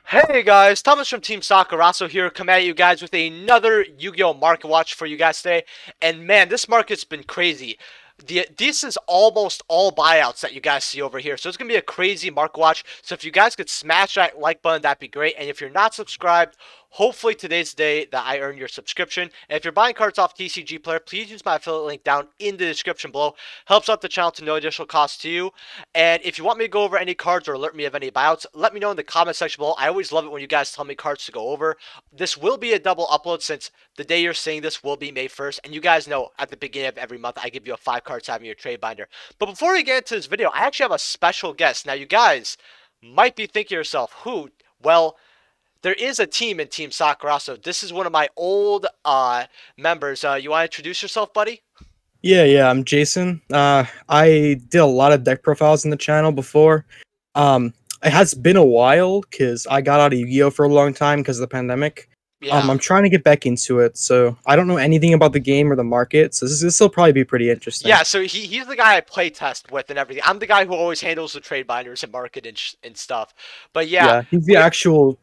Hey guys, Thomas from Team Sakurazo here, coming at you guys with another Yu-Gi-Oh! Market watch for you guys today. And man, this market's been crazy. This is almost all buyouts that you guys see over here. So it's going to be a crazy market watch. So if you guys could smash that like button, that'd be great. And if you're not subscribed, hopefully today's the day that I earn your subscription. And if you're buying cards off TCG Player, please use my affiliate link down in the description below. Helps out the channel to no additional cost to you. And if you want me to go over any cards or alert me of any buyouts, let me know in the comment section below. I always love it when you guys tell me cards to go over. This will be a double upload since the day you're seeing this will be May 1st. And you guys know at the beginning of every month, I give you a 5 cards having your trade binder. But before we get into this video, I actually have a special guest. Now, you guys might be thinking to yourself, who? Well, there is a team in Team Sakurazo. This is one of my old members. You want to introduce yourself, buddy? Yeah, I'm Jason. I did a lot of deck profiles in the channel before. It has been a while because I got out of Yu-Gi-Oh for a long time because of the pandemic. Yeah. I'm trying to get back into it, so I don't know anything about the game or the market. So this will probably be pretty interesting. Yeah, so he's the guy I play test with and everything. I'm the guy who always handles the trade binders and market and stuff. But yeah, Yeah, he's the actual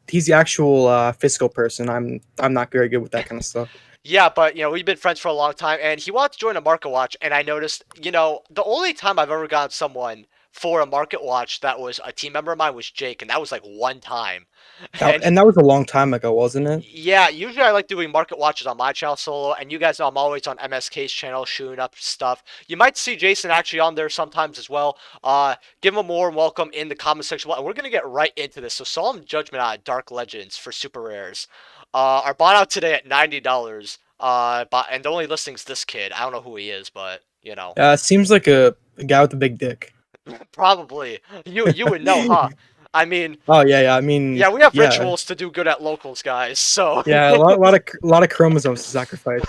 fiscal person. I'm not very good with that kind of stuff. yeah, but we've been friends for a long time, and he wanted to join a market watch, and I noticed, the only time I've ever gotten someone for a market watch that was a team member of mine was Jake, and that was like one time. That, And and that was a long time ago, wasn't it? yeah, usually I like doing market watches on my channel solo, and you guys know I'm always on MSK's channel shooting up stuff. You might see Jason actually on there sometimes as well. Give him a warm welcome in the comment section. And we're gonna get right into this. So Solemn Judgment out of Dark Legends for super rares. Are bought out today at $90. And the only listing's this kid. I don't know who he is, but Seems like a guy with a big dick. probably you would know, huh? I mean, Oh yeah. I mean, yeah, we have yeah. rituals to do good at locals, guys. So. Yeah, a lot of chromosomes to sacrifice.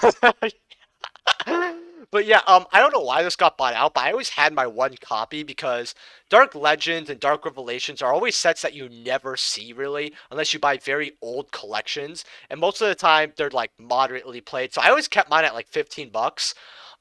But yeah, I don't know why this got bought out, but I always had my one copy because Dark Legends and Dark Revelations are always sets that you never see really, unless you buy very old collections, and most of the time they're like moderately played. So I always kept mine at like 15 bucks.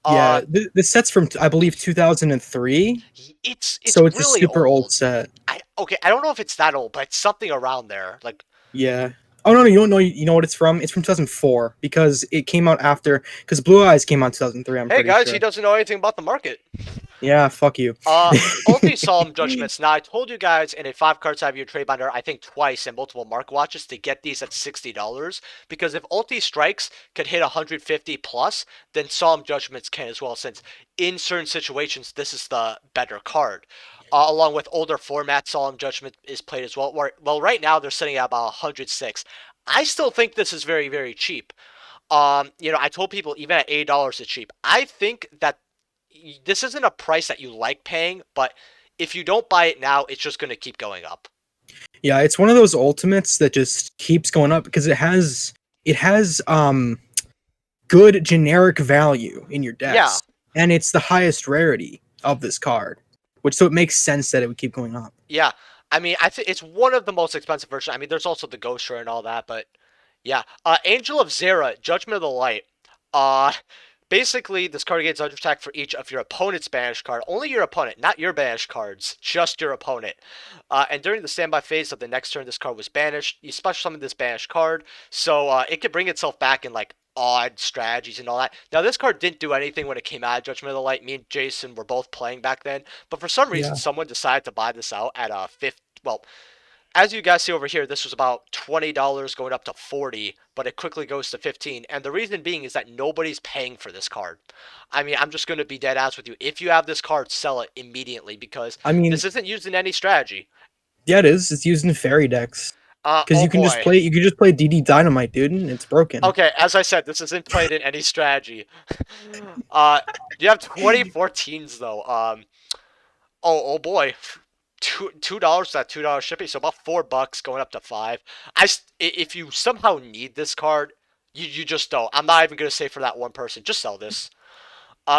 Yeah, Uh, this set's from I believe 2003, it's so it's a really super old old. set. I don't know if it's that old, but it's something around there. Like, Yeah. Oh no, you don't know. You know what it's from? It's from 2004 because it came out after. Because Blue Eyes came out in 2003. I'm hey pretty guys, he sure. doesn't know anything about the market. Yeah, fuck you. Uh, Ulti Solemn Judgments. Now, I told you guys in a 5 cards out of your trade binder, I think twice in multiple mark watches to get these at $60. Because if Ulti Strikes could hit 150 plus, then Solemn Judgments can as well, since in certain situations, this is the better card. Along with older formats, Solemn Judgment is played as well. Well, right now they're sitting at about 106. I still think this is very, very cheap. I told people even at $80 it's cheap. I think that this isn't a price that you like paying, but if you don't buy it now, it's just going to keep going up. Yeah, it's one of those ultimates that just keeps going up because it has good generic value in your Yeah, decks, and it's the highest rarity of this card, which so it makes sense that it would keep going up. yeah. I mean, I think it's one of the most expensive versions. I mean, there's also the Ghost Ray and all that, but yeah. Angel of Zera, Judgment of the Light. Uh, Basically, this card gains under attack for each of your opponent's banished card. Only your opponent, not your banished cards, just your opponent. And during the standby phase of the next turn, this card was banished. You special summon this banished card, so it could bring itself back in like odd strategies and all that. Now, this card didn't do anything when it came out of Judgment of the Light. Me and Jason were both playing back then, but for some reason, Yeah. someone decided to buy this out at a fifth. Well, as you guys see over here, this was about $20 going up to 40, but it quickly goes to 15. And the reason being is that nobody's paying for this card. I mean, I'm just going to be dead ass with you. If you have this card, sell it immediately because I mean, this isn't used in any strategy. yeah, it is. It's used in fairy decks because Oh you can just boy. play. You can just play DD Dynamite, dude, and it's broken. Okay, as I said, this isn't played in any strategy. You have 2014s though. Oh boy. $2 that $2 shipping, so about $4 going up to 5. If you somehow need this card, you just don't. I'm not even gonna say for that one person. Just sell this.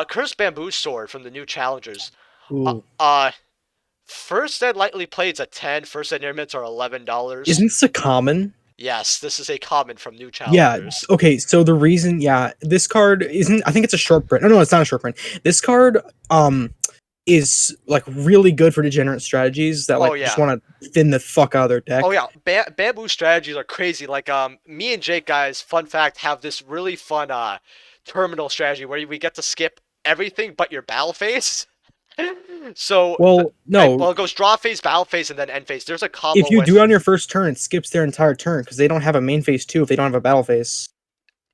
Cursed Bamboo Sword from the new challengers. Uh, Ooh, uh First Ed lightly plays at 10. First Ed near mints are $11. isn't this a common? Yes, this is a common from new Yeah. challengers. Okay. So the reason, yeah, this card isn't. I think it's a short print. No, it's not a short print. This card, is like really good for degenerate strategies that Oh like just yeah. want to thin the fuck out of their Oh deck. yeah, bamboo strategies are crazy. Like me and Jake guys, fun fact, have this really fun terminal strategy where we get to skip everything but your battle phase. So Well, no, well, it goes draw phase, battle phase, and then end phase. There's a combo if you do with it on your first turn, it skips their entire turn because they don't have a main phase two if they don't have a battle phase.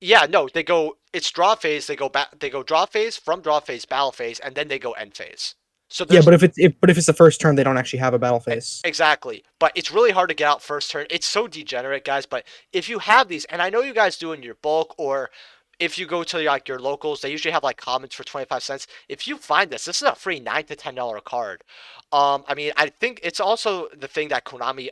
yeah, no, they go it's draw phase, they go back, they go draw phase, from draw phase, battle phase, and then they go end phase. So Yeah, there's but if it's the first turn, they don't actually have a battle phase. exactly. But it's really hard to get out first turn. It's so degenerate, guys. But if you have these, and I know you guys do in your bulk, or if you go to like your locals, they usually have like commons for 25 cents. If you find this is a free $9 to $10 card. I mean, I think it's also the thing that Konami,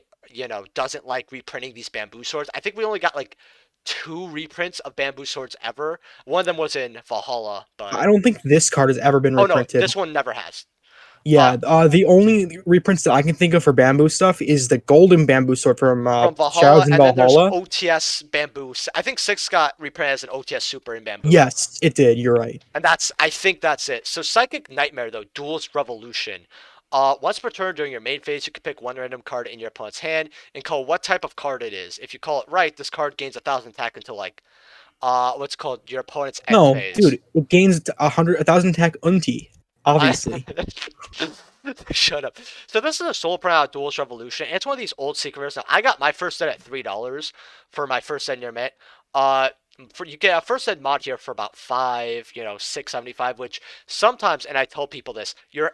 doesn't like reprinting these bamboo swords. I think we only got like two reprints of bamboo swords ever. One of them was in Valhalla, but I don't think this card has ever been oh no, reprinted. this one never has. Uh, Yeah, the only reprints that I can think of for bamboo stuff is the golden bamboo sword from from Valhalla, Shadows in and then there's Valhalla. OTS Bamboo. I think Six got reprinted as an OTS Super in Bamboo, Yes, it did. You're right. and I think that's it. So Psychic Nightmare though, Duelist Revolution. Once per turn during your main phase, you can pick one random card in your opponent's hand and call what type of card it is. If you call it right, this card gains 1,000 attack until like what's called your opponent's end No, phase. dude, it gains 1,000 attack unti. I Obviously, shut up. So this is a Soul Proud Duelist Revolution. And it's one of these old secret rares. Now I got my first set at $3 for my first set near Met. Uh, for you get a first set mod here for about 6.75, which sometimes, and I tell people this, you're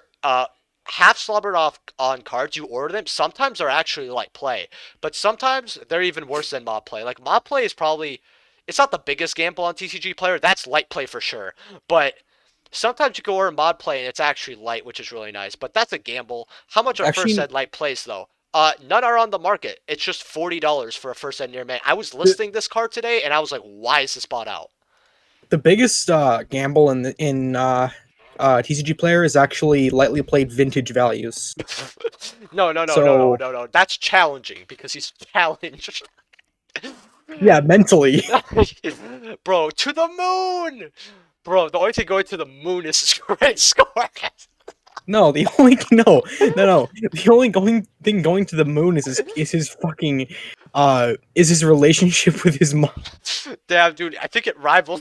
half slobbered off on cards. You order them. Sometimes they're actually like play, but sometimes they're even worse than mod play. Like mod play is probably, it's not the biggest gamble on TCG Player. That's light play for sure, but sometimes you can order mod play and it's actually light, which is really nice. But that's a gamble. How much are first actually, ed light plays though? None are on the market. It's just $40 for a first ed near man. I was the, listing this card today and I was like, why is this bought out? the biggest gamble in TCG player is actually lightly played vintage values. No, no, no, no, no, So no, no. That's challenging because he's challenged. yeah, mentally. Bro, to the moon! Bro, the only thing going to the moon is his great score. No, the only no. The only thing going to the moon is his fucking is his relationship with his mom. Damn, dude, I think it rivals.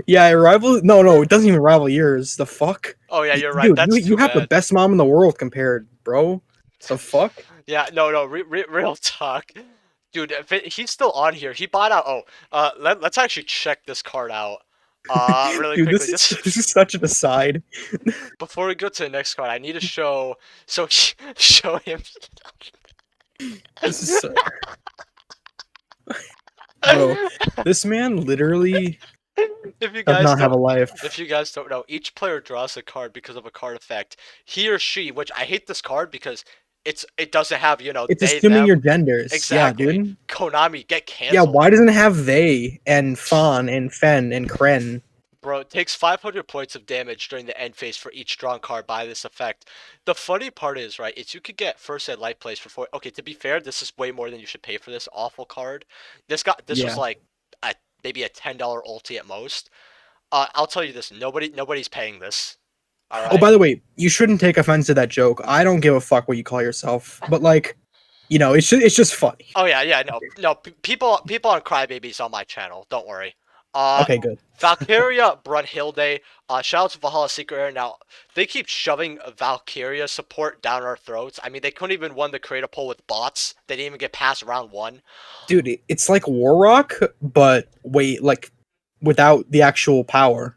Yeah, it rival. No, it doesn't even rival yours. The fuck, Oh yeah, you're right. dude. That's You too have the bad. best mom in the world compared, bro. The fuck. Yeah, no, no, real talk, dude. If he's still on here, he bought out. Oh, let's actually check this card out. Really Dude, quickly, this is just this is such an aside. before we go to the next card, I need to show. So show him. This is bro. This man literally If you does guys not have a don't, life. if you guys don't know, each player draws a card because of a card effect. He or she, which I hate this card because it doesn't have It's they assuming your them. genders. Yeah, Exactly. dude. Konami, get Yeah, canceled. why doesn't it have they and Fawn and Fen and Kren? Bro, it takes 500 points of damage during the end phase for each drawn card by this effect. The funny part is, right, is you could get first ed light plays for four. Okay, to be fair, this is way more than you should pay for this awful card. This was Yeah. like a, maybe a $10 ulti at most. I'll tell you this, nobody's paying this. All Oh, right. by the way, you shouldn't take offense to that joke. I don't give a fuck what you call yourself, but like, it's just funny. Oh yeah, yeah, no, people on Crybabies on my channel. Don't worry. Uh, Okay, good. Valkyria Brunhilde. Shout out to Valhalla Secret Air. Now they keep shoving Valkyria support down our throats. I mean, they couldn't even win the creator poll with bots. They didn't even get past round one. Dude, it's like Warrock, but wait, like without the actual power.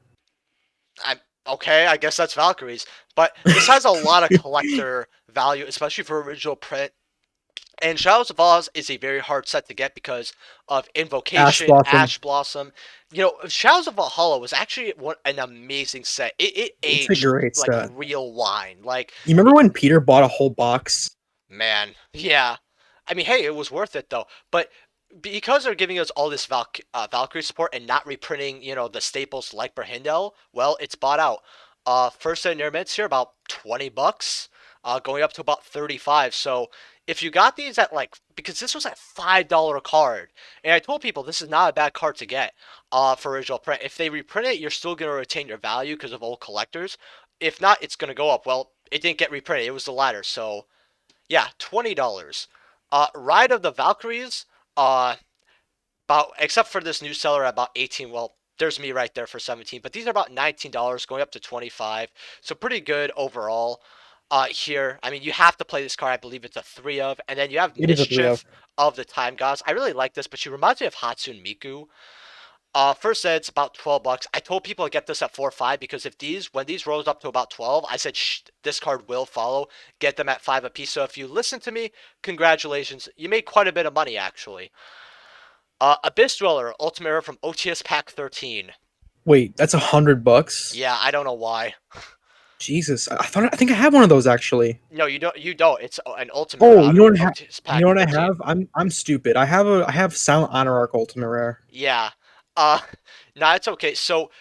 I'm okay. I guess that's Valkyries, but this has a lot of collector value, especially for original print. And Shadows of Oz is a very hard set to get because of Ash Invocation, Blossom. Ash Blossom. Shadows of Valhalla was actually an amazing set. It It's a aged great like set. real wine. Like, You remember when Peter bought a whole box? man, yeah. I mean, hey, it was worth it though. But because they're giving us all this Valkyrie support and not reprinting, the staples like Brahindel, well, it's bought out. First set near mints here about $20, going up to about 35. So if you got these at like, because this was a $5 card, and I told people this is not a bad card to get, for original print. If they reprint it, you're still gonna retain your value because of old collectors. if not, it's gonna go up. Well, it didn't get reprinted. It was the latter. So yeah, $20. Ride of the Valkyries. About except for this new seller at about 18. Well, there's me right there for 17. But these are about $19, going up to 25. So pretty good overall. Here, I mean, you have to play this card. I believe it's a 3 of, and then you have It is a 3 of. Mischief of the Time Gods. I really like this, but she reminds me of Hatsune Miku. First said it's about $12. I told people to get this at 4 or 5 because if when these rose up to about 12, I said shh, this card will follow. Get them at 5 apiece. So if you listen to me, congratulations, you made quite a bit of money actually. Abyss Dweller Ultimate Rare from OTS Pack 13. Wait, that's $100. Yeah, I don't know why. Jesus, I think I have one of those actually. No, you don't. You don't. It's an Ultimate Rare Oh, out you know of what? OTS You Pack know what I 13. have? I'm stupid. I have Silent Honor Arc Ultimate Rare. Yeah. Uh, nah, it's okay. So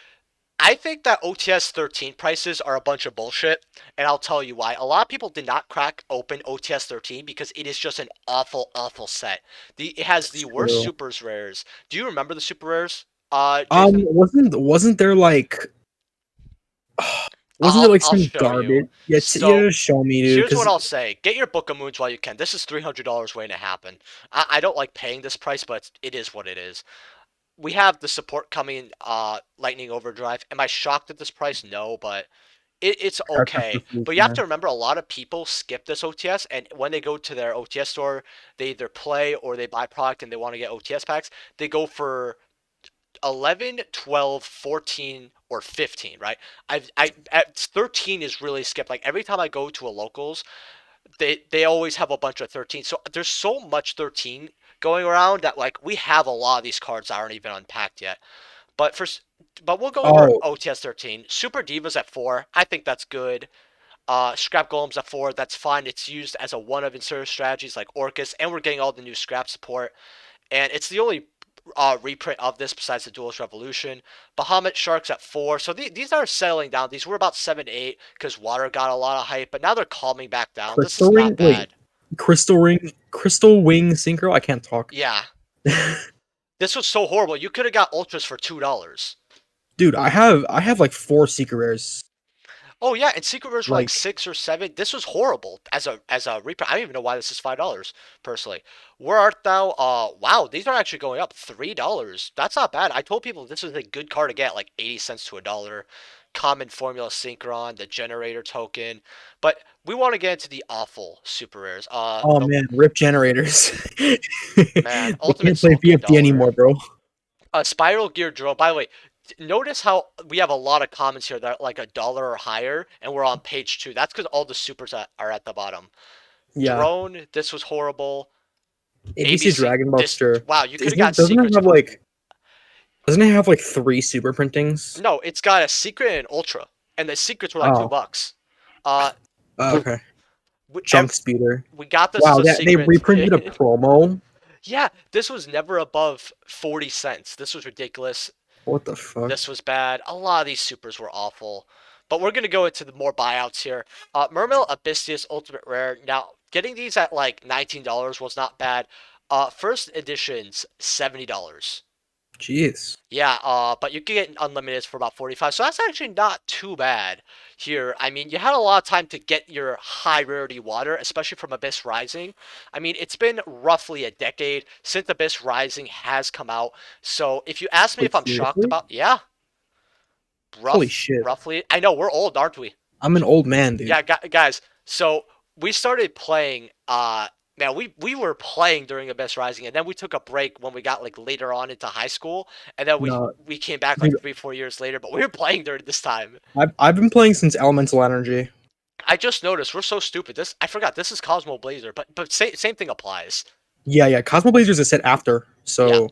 I think that OTS 13 prices are a bunch of bullshit, and I'll tell you why. A lot of people did not crack open OTS 13 because it is just an awful, awful set. It has the worst True. supers rares. Do you remember the super rares, Jason? Wasn't there like wasn't there like I'll some show you. garbage? Yeah, So just show me, dude. here's what Because I'll say: get your Book of Moons while you can. This is $300 waiting to happen. I don't like paying this price, but it is what it is. We have the support coming, Lightning Overdrive. Am I shocked at this price? No, but it's okay. But you have to man. remember, a lot of people skip this OTS, and when they go to their OTS store, they either play or they buy product and they want to get OTS packs. They go for 11, 12, 14, or 15, right? At 13 is really skipped. Like every time I go to a locals, they always have a bunch of 13. So there's so much 13 going around that like we have a lot of these cards that aren't even unpacked yet. But but we'll go over Oh, OTS 13. Super Divas at 4. I think that's good. Scrap Golems at 4. That's fine. It's used as a one of insert strategies like Orcus, and we're getting all the new scrap support. And it's the only reprint of this besides the Duelist Revolution. Bahamut Sharks at 4. So these are settling down. These were about 7 to 8 because Water got a lot of hype, but now they're calming back down. This Crystal is Ring. not Wait, bad. Crystal Wing Synchro. I can't talk. Yeah, this was so horrible. You could have got Ultras for $2. Dude, I have like 4 secret rares. Oh yeah, and Secret Rares were like Like 6 or 7. This was horrible as a reprint. I don't even know why this is $5 personally. Where art thou? Wow, these are actually going up $3. That's not bad. I told people this is a good card to get, like 80 cents to $1. Common Formula Synchron, the Generator token, but we want to get into the awful super rares. oh man, rip generators. Man, They Ultimate can't play Soul Gear VFD Dollar, anymore, bro. Spiral Gear Drone. By the way, notice how we have a lot of comments here that are like $1 or higher, and we're on page 2. That's because all the supers are at the bottom. Yeah. Drone, this was horrible. ABC ABC, Dragon this Buster. wow, you could have Isn't it, got secrets for. doesn't it have like 3 super printings? No, it's got a secret and an ultra, and the secrets were like Oh, $2. Uh, okay. we, Jump speeder. we got this as Wow, a they secret. reprinted a promo. Yeah, this was never above 40 cents. This was ridiculous. What the fuck? This was bad. A lot of these supers were awful. But we're gonna go into the more buyouts here. Mermail Abyssius Ultimate Rare. Now, getting these at like $19 was not bad. First editions, $70. Jeez. Yeah, but you can get unlimited for about 45, so that's actually not too bad here. I mean, you had a lot of time to get your high rarity water, especially from Abyss Rising. I mean, it's been roughly a decade since Abyss Rising has come out. So if you ask me Wait, if I'm shocked seriously? about, yeah, Holy shit. roughly. I know we're old, aren't we? I'm an old man, dude. Yeah, guys. So we started playing. Now we were playing during Abyss Rising, and then we took a break when we got like later on into high school, and then No, we came back like dude, 3 4 years later. But we were playing during this time. I've been playing since Elemental Energy. I just noticed we're so stupid. This I forgot. This is Cosmo Blazer, but same thing applies. Yeah, yeah. Cosmo Blazers is set after, Yeah. so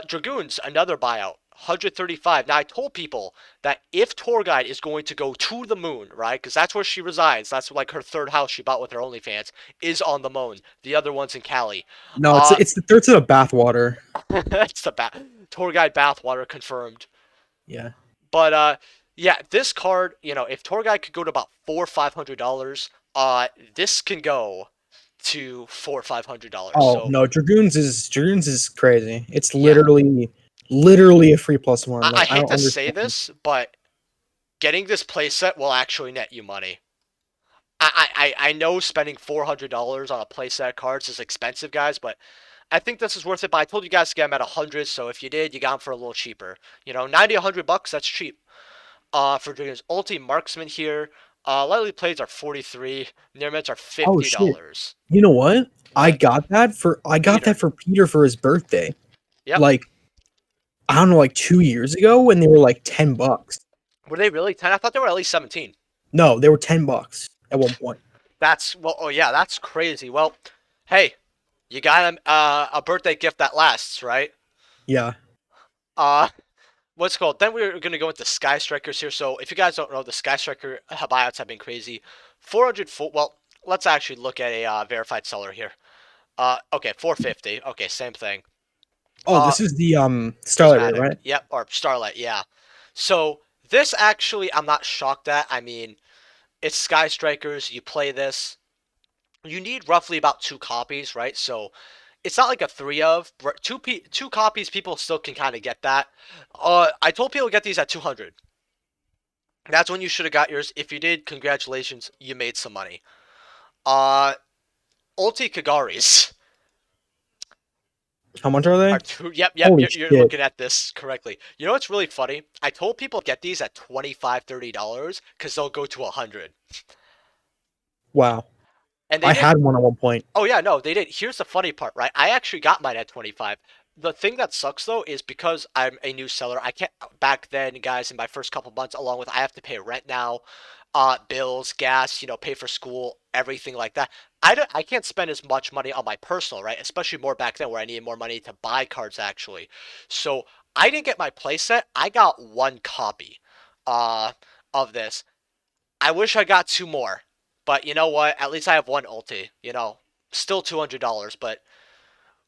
Dragoons, another buyout. 135. Now I told people that if Tour Guide is going to go to the moon, right? Because that's where she resides. That's like her third house she bought with her OnlyFans is on the moon. The other one's in Cali. no, Uh, it's the third set of bathwater. that's the Tour Guide bathwater confirmed. Yeah. But yeah, this card, if Tour Guide could go to about $400 or $500, this can go to $400 or $500. Oh So no, Dragoons is crazy. It's yeah, literally a free +1. I Like I hate don't to say understand. this, but getting this playset will actually net you money. I know spending $400 on a playset of cards is expensive, guys, but I think this is worth it. But I told you guys to get them at 100, so if you did, you got them for a little cheaper. 90, $100, that's cheap. For Dragon's Ulti Marksman here, lightly plays are 43, near mids are Oh shit! $50. You know what? I What? got that for Peter. Peter for his birthday. Yep. Like I don't know, like 2 years ago when they were like $10. Were they really 10? I thought they were at least 17. No, they were $10 at one point. That's, well, oh yeah, that's crazy. Well, hey, you got him a birthday gift that lasts, right? Yeah. Uh, what's it called? Then we're gonna go into Sky Strikers here. So if you guys don't know, the Sky Striker buyouts have been crazy. 400 full. Well, let's actually look at a verified seller here. Okay, 450. Okay, same thing. Oh, this is the Starlight Ray, Prismatic. right? Yep, or Starlight. Yeah. So this actually, I'm not shocked at. I mean, it's Sky Strikers. You play this. You need roughly about 2 copies, right? So it's not like a three of two copies. People still can kind of get that. I told people to get these at 200. That's when you should have got yours. If you did, congratulations, you made some money. Uh, Ulti Kagaris How much are they? are two. Yep, Holy you're shit! looking at this correctly. You know what's really funny? I told people get these at $25, $30 because they'll go to 100, Wow. and they I did. had one at one point. Oh yeah, no, they did. Here's the funny part, right? I actually got mine at 25. The thing that sucks though is because I'm a new seller, I can't back then, guys, in my first couple months, along with I have to pay rent now, bills, gas, pay for school, everything like that. I can't spend as much money on my personal, right? Especially more back then where I needed more money to buy cards actually. So I didn't get my playset. I got 1 copy uh of this. I wish I got 2 more. But you know what? At least I have one ulti, Still $200, but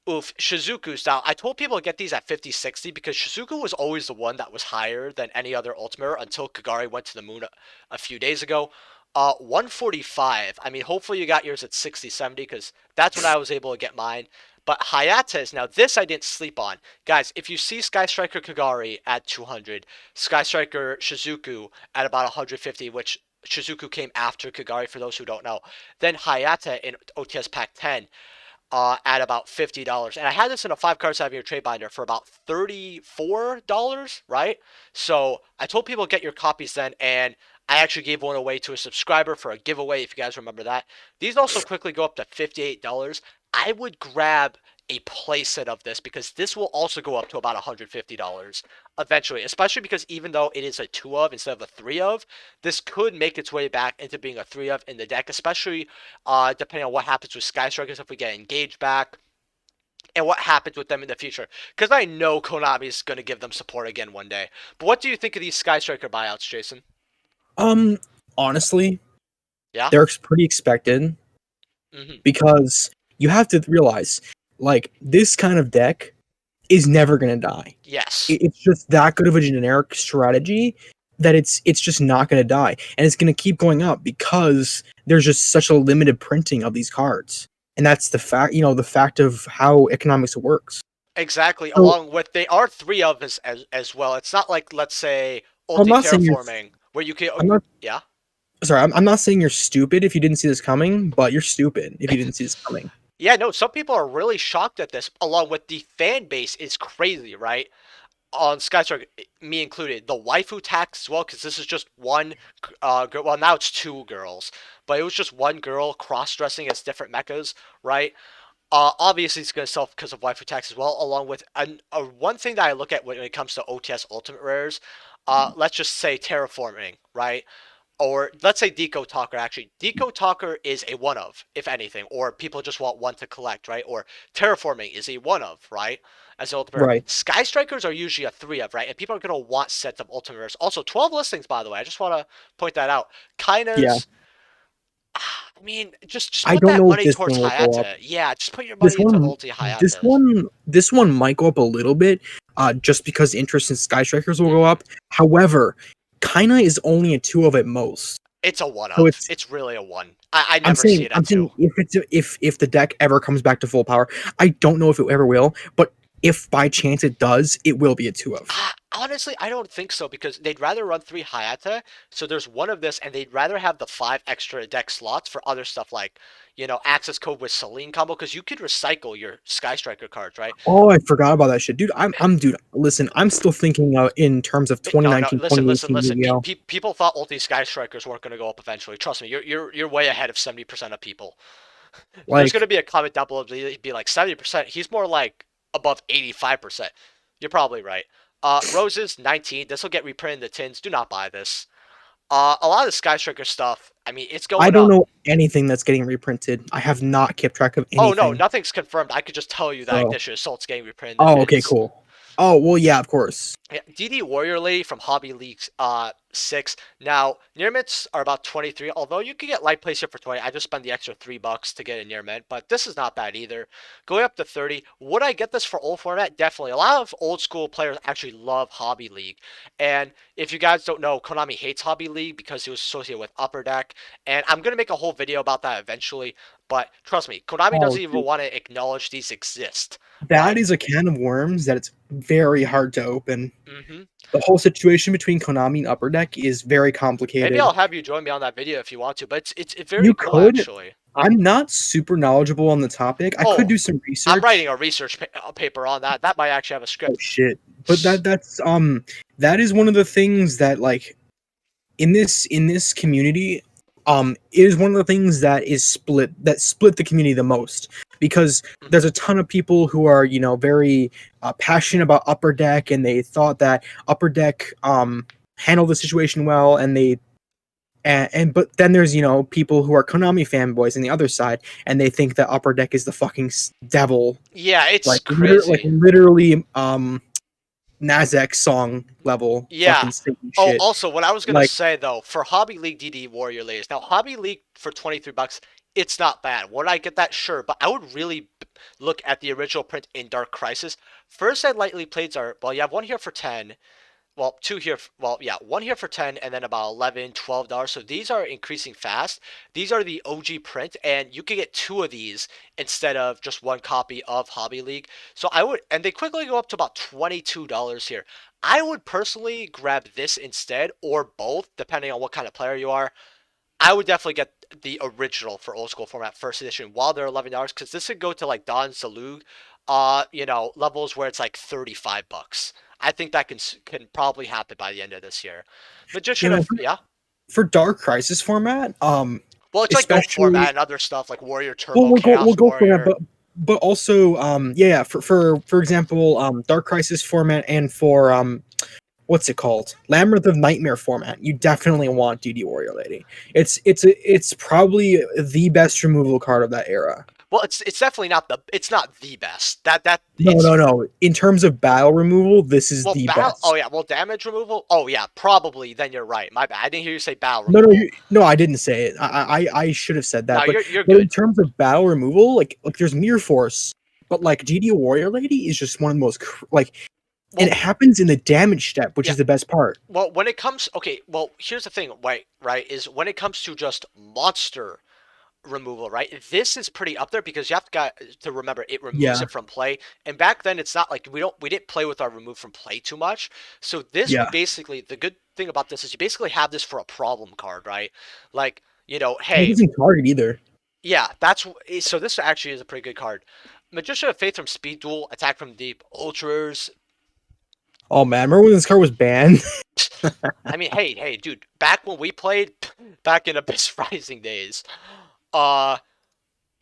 oof, Shizuku's now. I told people to get these at 50, 60 because Shizuku was always the one that was higher than any other Ultimate until Kagari went to the moon a few days ago. 145. I mean, hopefully you got yours at 60, 70 because that's when I was able to get mine. But Hayates, now this I didn't sleep on. Guys, if you see Sky Striker Kagari at 200, Sky Striker Shizuku at about 150, which Shizuku came after Kagari for those who don't know, then Hayate in OTS Pack 10 at about $50. And I had this in a 5 card 7-year trade binder for about $34, right? So I told people get your copies then, and I actually gave one away to a subscriber for a giveaway, if you guys remember that. These also quickly go up to $58. I would grab a playset of this because this will also go up to about $150 eventually, especially because even though it is a 2 of instead of a 3 of, this could make its way back into being a 3 of in the deck, especially depending on what happens with Sky Strikers if we get engaged back and what happens with them in the future. Because I know Konami is going to give them support again one day. But what do you think of these Sky Striker buyouts, Jason? Um, Honestly, Yeah? they're pretty expected Mm-hmm. because you have to realize, like, this kind of deck is never gonna die. Yes. It's just that good of a generic strategy that it's just not gonna die, and it's gonna keep going up because there's just such a limited printing of these cards, and that's the fact. The fact of how economics works. Exactly. So Along with they are 3 of as well. It's not like, let's say, I'm Ulti not saying you're. Terraforming where you can. I'm not. Yeah. Sorry, I'm not saying you're stupid if you didn't see this coming, but you're stupid if you didn't see this coming. Yeah, no, some people are really shocked at this, along with the fan base is crazy, right? On Skystark, me included, the waifu tax as well, because this is just one girl. Well, now it's 2 girls, but it was just one girl cross-dressing as different mechas, right? Obviously, it's going to sell because of waifu tax as well, along with one thing that I look at when it comes to OTS Ultimate Rares. Let's just say terraforming, right? Or let's say Deco Talker, actually. Deco Talker is a one of, if anything, or people just want one to collect, right? Or Terraforming is a one of, right? As an Ultimate Rare. Right. Sky Strikers are usually a 3 of, right? And people are going to want sets of Ultimate Rares. Also, 12 listings, by the way. I just want to point that out. Yeah. Kainas, I mean, just I put don't that know if money this towards one will go up. Hayate. Yeah, just put your This money into one, Ulti Hayate. this one might go up a little bit, just because interest in Sky Strikers will go up. However, Kaina is only a 2 of at most. It's a one So of. It's really a one. I I'm never see saying, it at 2. if the deck ever comes back to full power, I don't know if it ever will, but if by chance it does, it will be a 2 of. Honestly, I don't think so because they'd rather run 3 Hayate, so there's one of this, and they'd rather have the 5 extra deck slots for other stuff like, access code with Celine combo, because you could recycle your Sky Striker cards, right? Oh, I forgot about that shit, dude. Dude. Listen, I'm still thinking in terms of No, no, 2019, listen, listen, 2018 listen. Yu-Gi-Oh. People thought Ulti Sky Strikers weren't going to go up eventually. Trust me, you're way ahead of 70% of people. There's going Like, to be a comment down below to be like 70%. He's more like above 85%. You're probably right. Roses 19. This will get reprinted in the tins. Do not buy this. A lot of the Sky Striker stuff. I mean, it's I going don't up. know anything that's getting reprinted. I have not kept track of Oh no, anything. nothing's confirmed. I could just tell you that So, Ignition Assault's getting reprinted in the oh, okay, tins. cool. Oh, well, yeah, of course. Yeah, DD Warrior Lady from Hobby League 6. Now, near mints are about 23, although you can get light place here for 20. I just spent the extra $3 to get a near mint, but this is not bad either. Going up to 30. Would I get this for old format? Definitely. A lot of old school players actually love Hobby League. And if you guys don't know, Konami hates Hobby League because it was associated with Upper Deck. And I'm going to make a whole video about that eventually. But trust me, Konami Oh, doesn't even dude. want to acknowledge these exist, That right? is a can of worms that it's very hard to open. Mm-hmm. The whole situation between Konami and Upper Deck is very Maybe complicated. I'll have you join me on that video if you want to, but it's very You cool could. actually. I'm not super knowledgeable on the topic. I could Oh, do some I'm writing research. a research paper on that. That might actually have a Oh script. shit. But that is one of the things that, like, in this community, it is one of the things that split the community the most, because there's Hmm. a ton of people who are, very passionate about Upper Deck, and they thought that Upper Deck handled the situation well, and but then there's, people who are Konami fanboys on the other side, and they think that Upper Deck is the fucking devil, Yeah, it's like crazy. literally Nazek song level Yeah. fucking Satan Oh, shit. also, what I was gonna Like, say though, for Hobby League DD Warrior Ladies, now Hobby League for $23, it's not bad. Would I get that? Sure, but I would really look at the original print in Dark Crisis. First Ed Lightly Plates are, well, you have one here for 10. Well, two here, well, yeah, one here for 10 and then about 11, $12. So these are increasing fast. These are the OG print, and you can get two of these instead of just one copy of Hobby League. So I would, and they quickly go up to about $22 here. I would personally grab this instead, or both, depending on what kind of player you are. I would definitely get the original for old school format first edition while they're $11, because this could go to like Don Salug, levels where it's like $35. I think that can probably happen by the end of this year. you Magician know, of, yeah. for Dark Crisis format, Well, it's like Go format especially, and other stuff like Warrior well, Turbo, we'll Chaos go for that, Warrior. but also, yeah, for example, Dark Crisis format, and for what's it called, Labyrinth of Nightmare format, you definitely want DD Warrior Lady. It's probably the best removal card of that era. Well, it's definitely not the best. That No, it's no, no. In terms of battle removal, this is well the battle. Oh best. yeah, well damage removal. Oh yeah, probably. Then you're right. My bad. I didn't hear you say battle No, no, removal. no. I didn't say it. I should have said No, that. you're But in good. terms of battle removal, like there's Mirror Force, but like GD Warrior Lady is just one of the most and Well, it happens in the damage step, which yeah. is the best part. Well, when it comes, okay. Well, here's the thing, right, is when it comes to just monster removal, right? This is pretty up there because you have to remember it removes Yeah, it from play. And back then, it's not like we didn't play with our remove from play too much. So this yeah. would basically, the good thing about this is you basically have this for a problem card, right? Like, And it hey, doesn't target either. yeah, so this actually is a pretty good card. Magician of Faith from Speed Duel, Attack from Deep, Ultras. Oh man, remember when this card was banned? I mean, hey, dude, back when we played, back in Abyss Rising days, uh,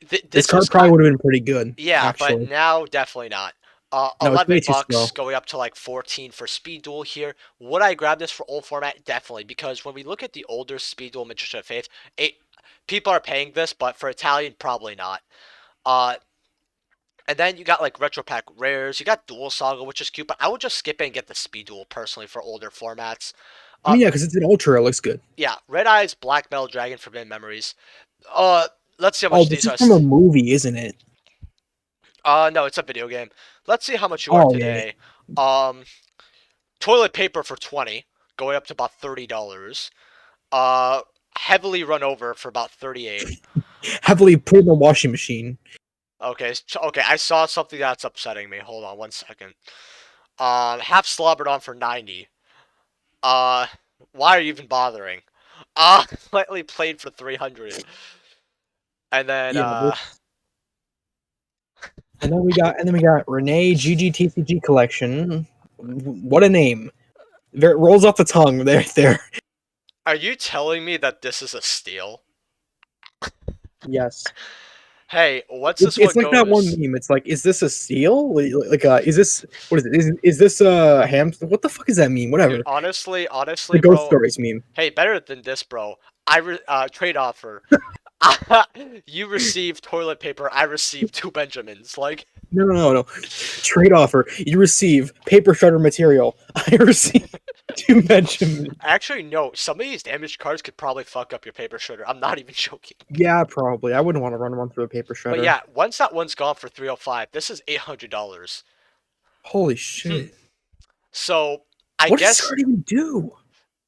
This this was card probably kind. would have been pretty good, Yeah, but actually. now definitely not. No, it's way 11 too bucks slow. going up to like 14 for Speed Duel here. Would I grab this for old format? Definitely, because when we look at the older Speed Duel Magician of Faith, people are paying this, but for Italian, probably not. Uh, and then you got like Retro Pack Rares, you got Duel Saga, which is cute, but I would just skip it and get the Speed Duel personally for older formats. I Uh, mean, yeah, because it's an ultra, it looks good. yeah, Red Eyes, Black Metal Dragon, Forbidden Memories. Uh, let's see how Oh, much this these is are. from a movie, isn't it? No, it's a video game. Let's see how much you are Oh yeah, today. Um, Toilet paper for 20, going up to about $30. Heavily run over for about 38. heavily put in the washing machine. Okay, okay, I saw something that's upsetting me. Hold on 1 second. Half slobbered on for 90. Uh, why are you even bothering? Slightly played for 300. And then, Yeah, and then we got Renee GGTCG collection. What a name! It rolls off the tongue. There. are you telling me that this is a steal? Yes. Hey, what's It's, this it's one like that one goes? meme. It's like, is this a seal? Is this what is it? Is this a ham? What the fuck does that mean? Dude, Whatever. The honestly, ghost bro. stories meme. Hey, better than this, bro. Trade offer. You received toilet paper. I received two Benjamins. Like, No. Trade offer. You receive paper shredder material. I receive two Benjamins. actually, no. Some of these damaged cards could probably fuck up your paper shredder. I'm not even joking. Yeah, probably. I wouldn't want to run one through a paper But shredder. yeah, once that one's gone for 305, this is $800. Holy Hmm. shit. So I What does this guess. card even do?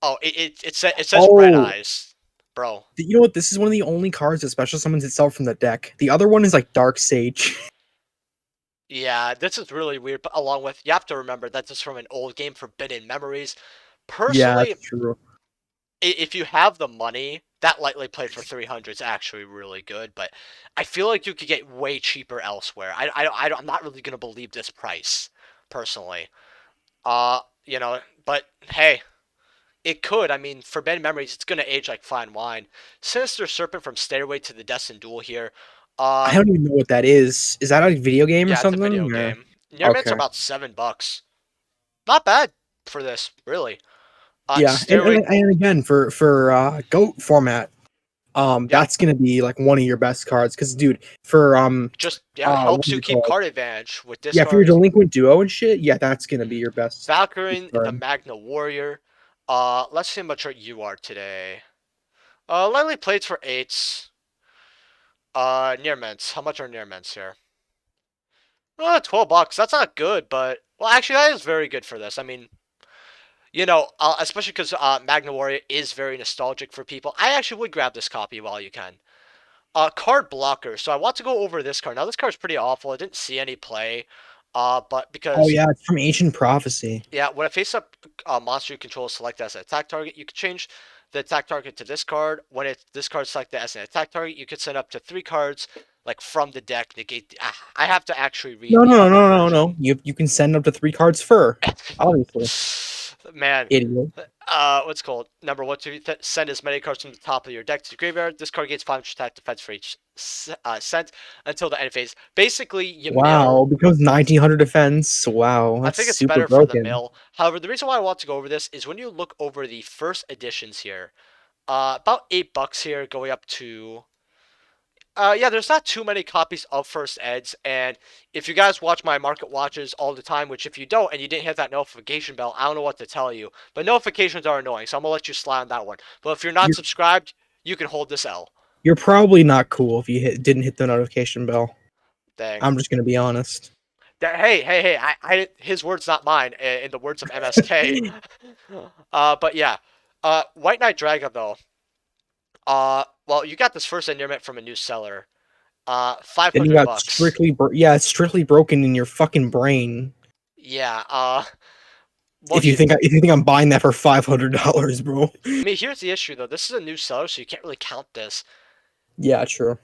Oh, it says red Oh, eyes, bro. you know what? This is one of the only cards that special summons itself from the deck. The other one is like Dark Sage. Yeah, this is really weird. But along with, you have to remember that this is from an old game, Forbidden Memories. Yeah, Personally, that's true. if you have the money, that lightly played for 300 is actually really good. But I feel like you could get way cheaper elsewhere. I'm not really gonna believe this price, personally. But hey, it could. I mean, Forbidden Memories, it's gonna age like fine wine. Sinister Serpent from Stairway to the Destined Duel here. I Uh, don't even know what that is. Is that a video game or yeah, it's a video something? Or game. Near Mint's okay. about $7. Not bad for this, really. Yeah, Stairway, and again for goat format, yeah, that's gonna be like one of your best cards. Cause dude, for just yeah, what helps is you it keep called? card advantage with Yeah, for your discards. delinquent duo and shit. Yeah, that's gonna be Mhm. your best Valkyrie, the card. Magna Warrior. Let's see how much you are today. Lightly plates for eights. Near mints. How much are near mints here? $12. That's not good, but well, actually, that is very good for this. I mean, especially because Magna Warrior is very nostalgic for people. I actually would grab this copy while you can. Card blocker. So I want to go over this card. Now this card's pretty awful. I didn't see any play. But Oh because yeah, it's from Ancient Prophecy. yeah, when I face up a monster you control select as an attack target, you can change the attack target to this card. When it's this card selected as an attack target, you can send up to 3 cards like from the deck. Negate. I have to actually read No, the no, no, other no, no, no. version. You can send up to 3 cards for, obviously, Man, idiot. what's called number one to send as many cards from the top of your deck to the graveyard. This card gains 5 attack defense for each sent until the end phase. Basically, you Wow, mill. because 1900 defense. Wow, I that's think it's super better for the broken. mill. However, the reason why I want to go over this is when you look over the first editions here, about $8 here, going up to. Yeah, there's not too many copies of First Eds, and if you guys watch my market watches all the time, which if you don't and you didn't hit that notification bell, I don't know what to tell you. But notifications are annoying, so I'm gonna let you slide on that one. But if you're not You're subscribed, you can hold this L. you're probably not cool if you didn't hit the notification bell. Dang. I'm just gonna be honest. Hey! His words, not mine. In the words of MSK. But yeah. White Knight Dragon though. Well, you got this first endearment from a new seller. Five Then you hundred got bucks. yeah, it's strictly broken in your fucking brain. Yeah. Well, If you think I'm buying that for $500, bro. I mean, here's the issue though. This is a new seller, so you can't really count this. Yeah, true.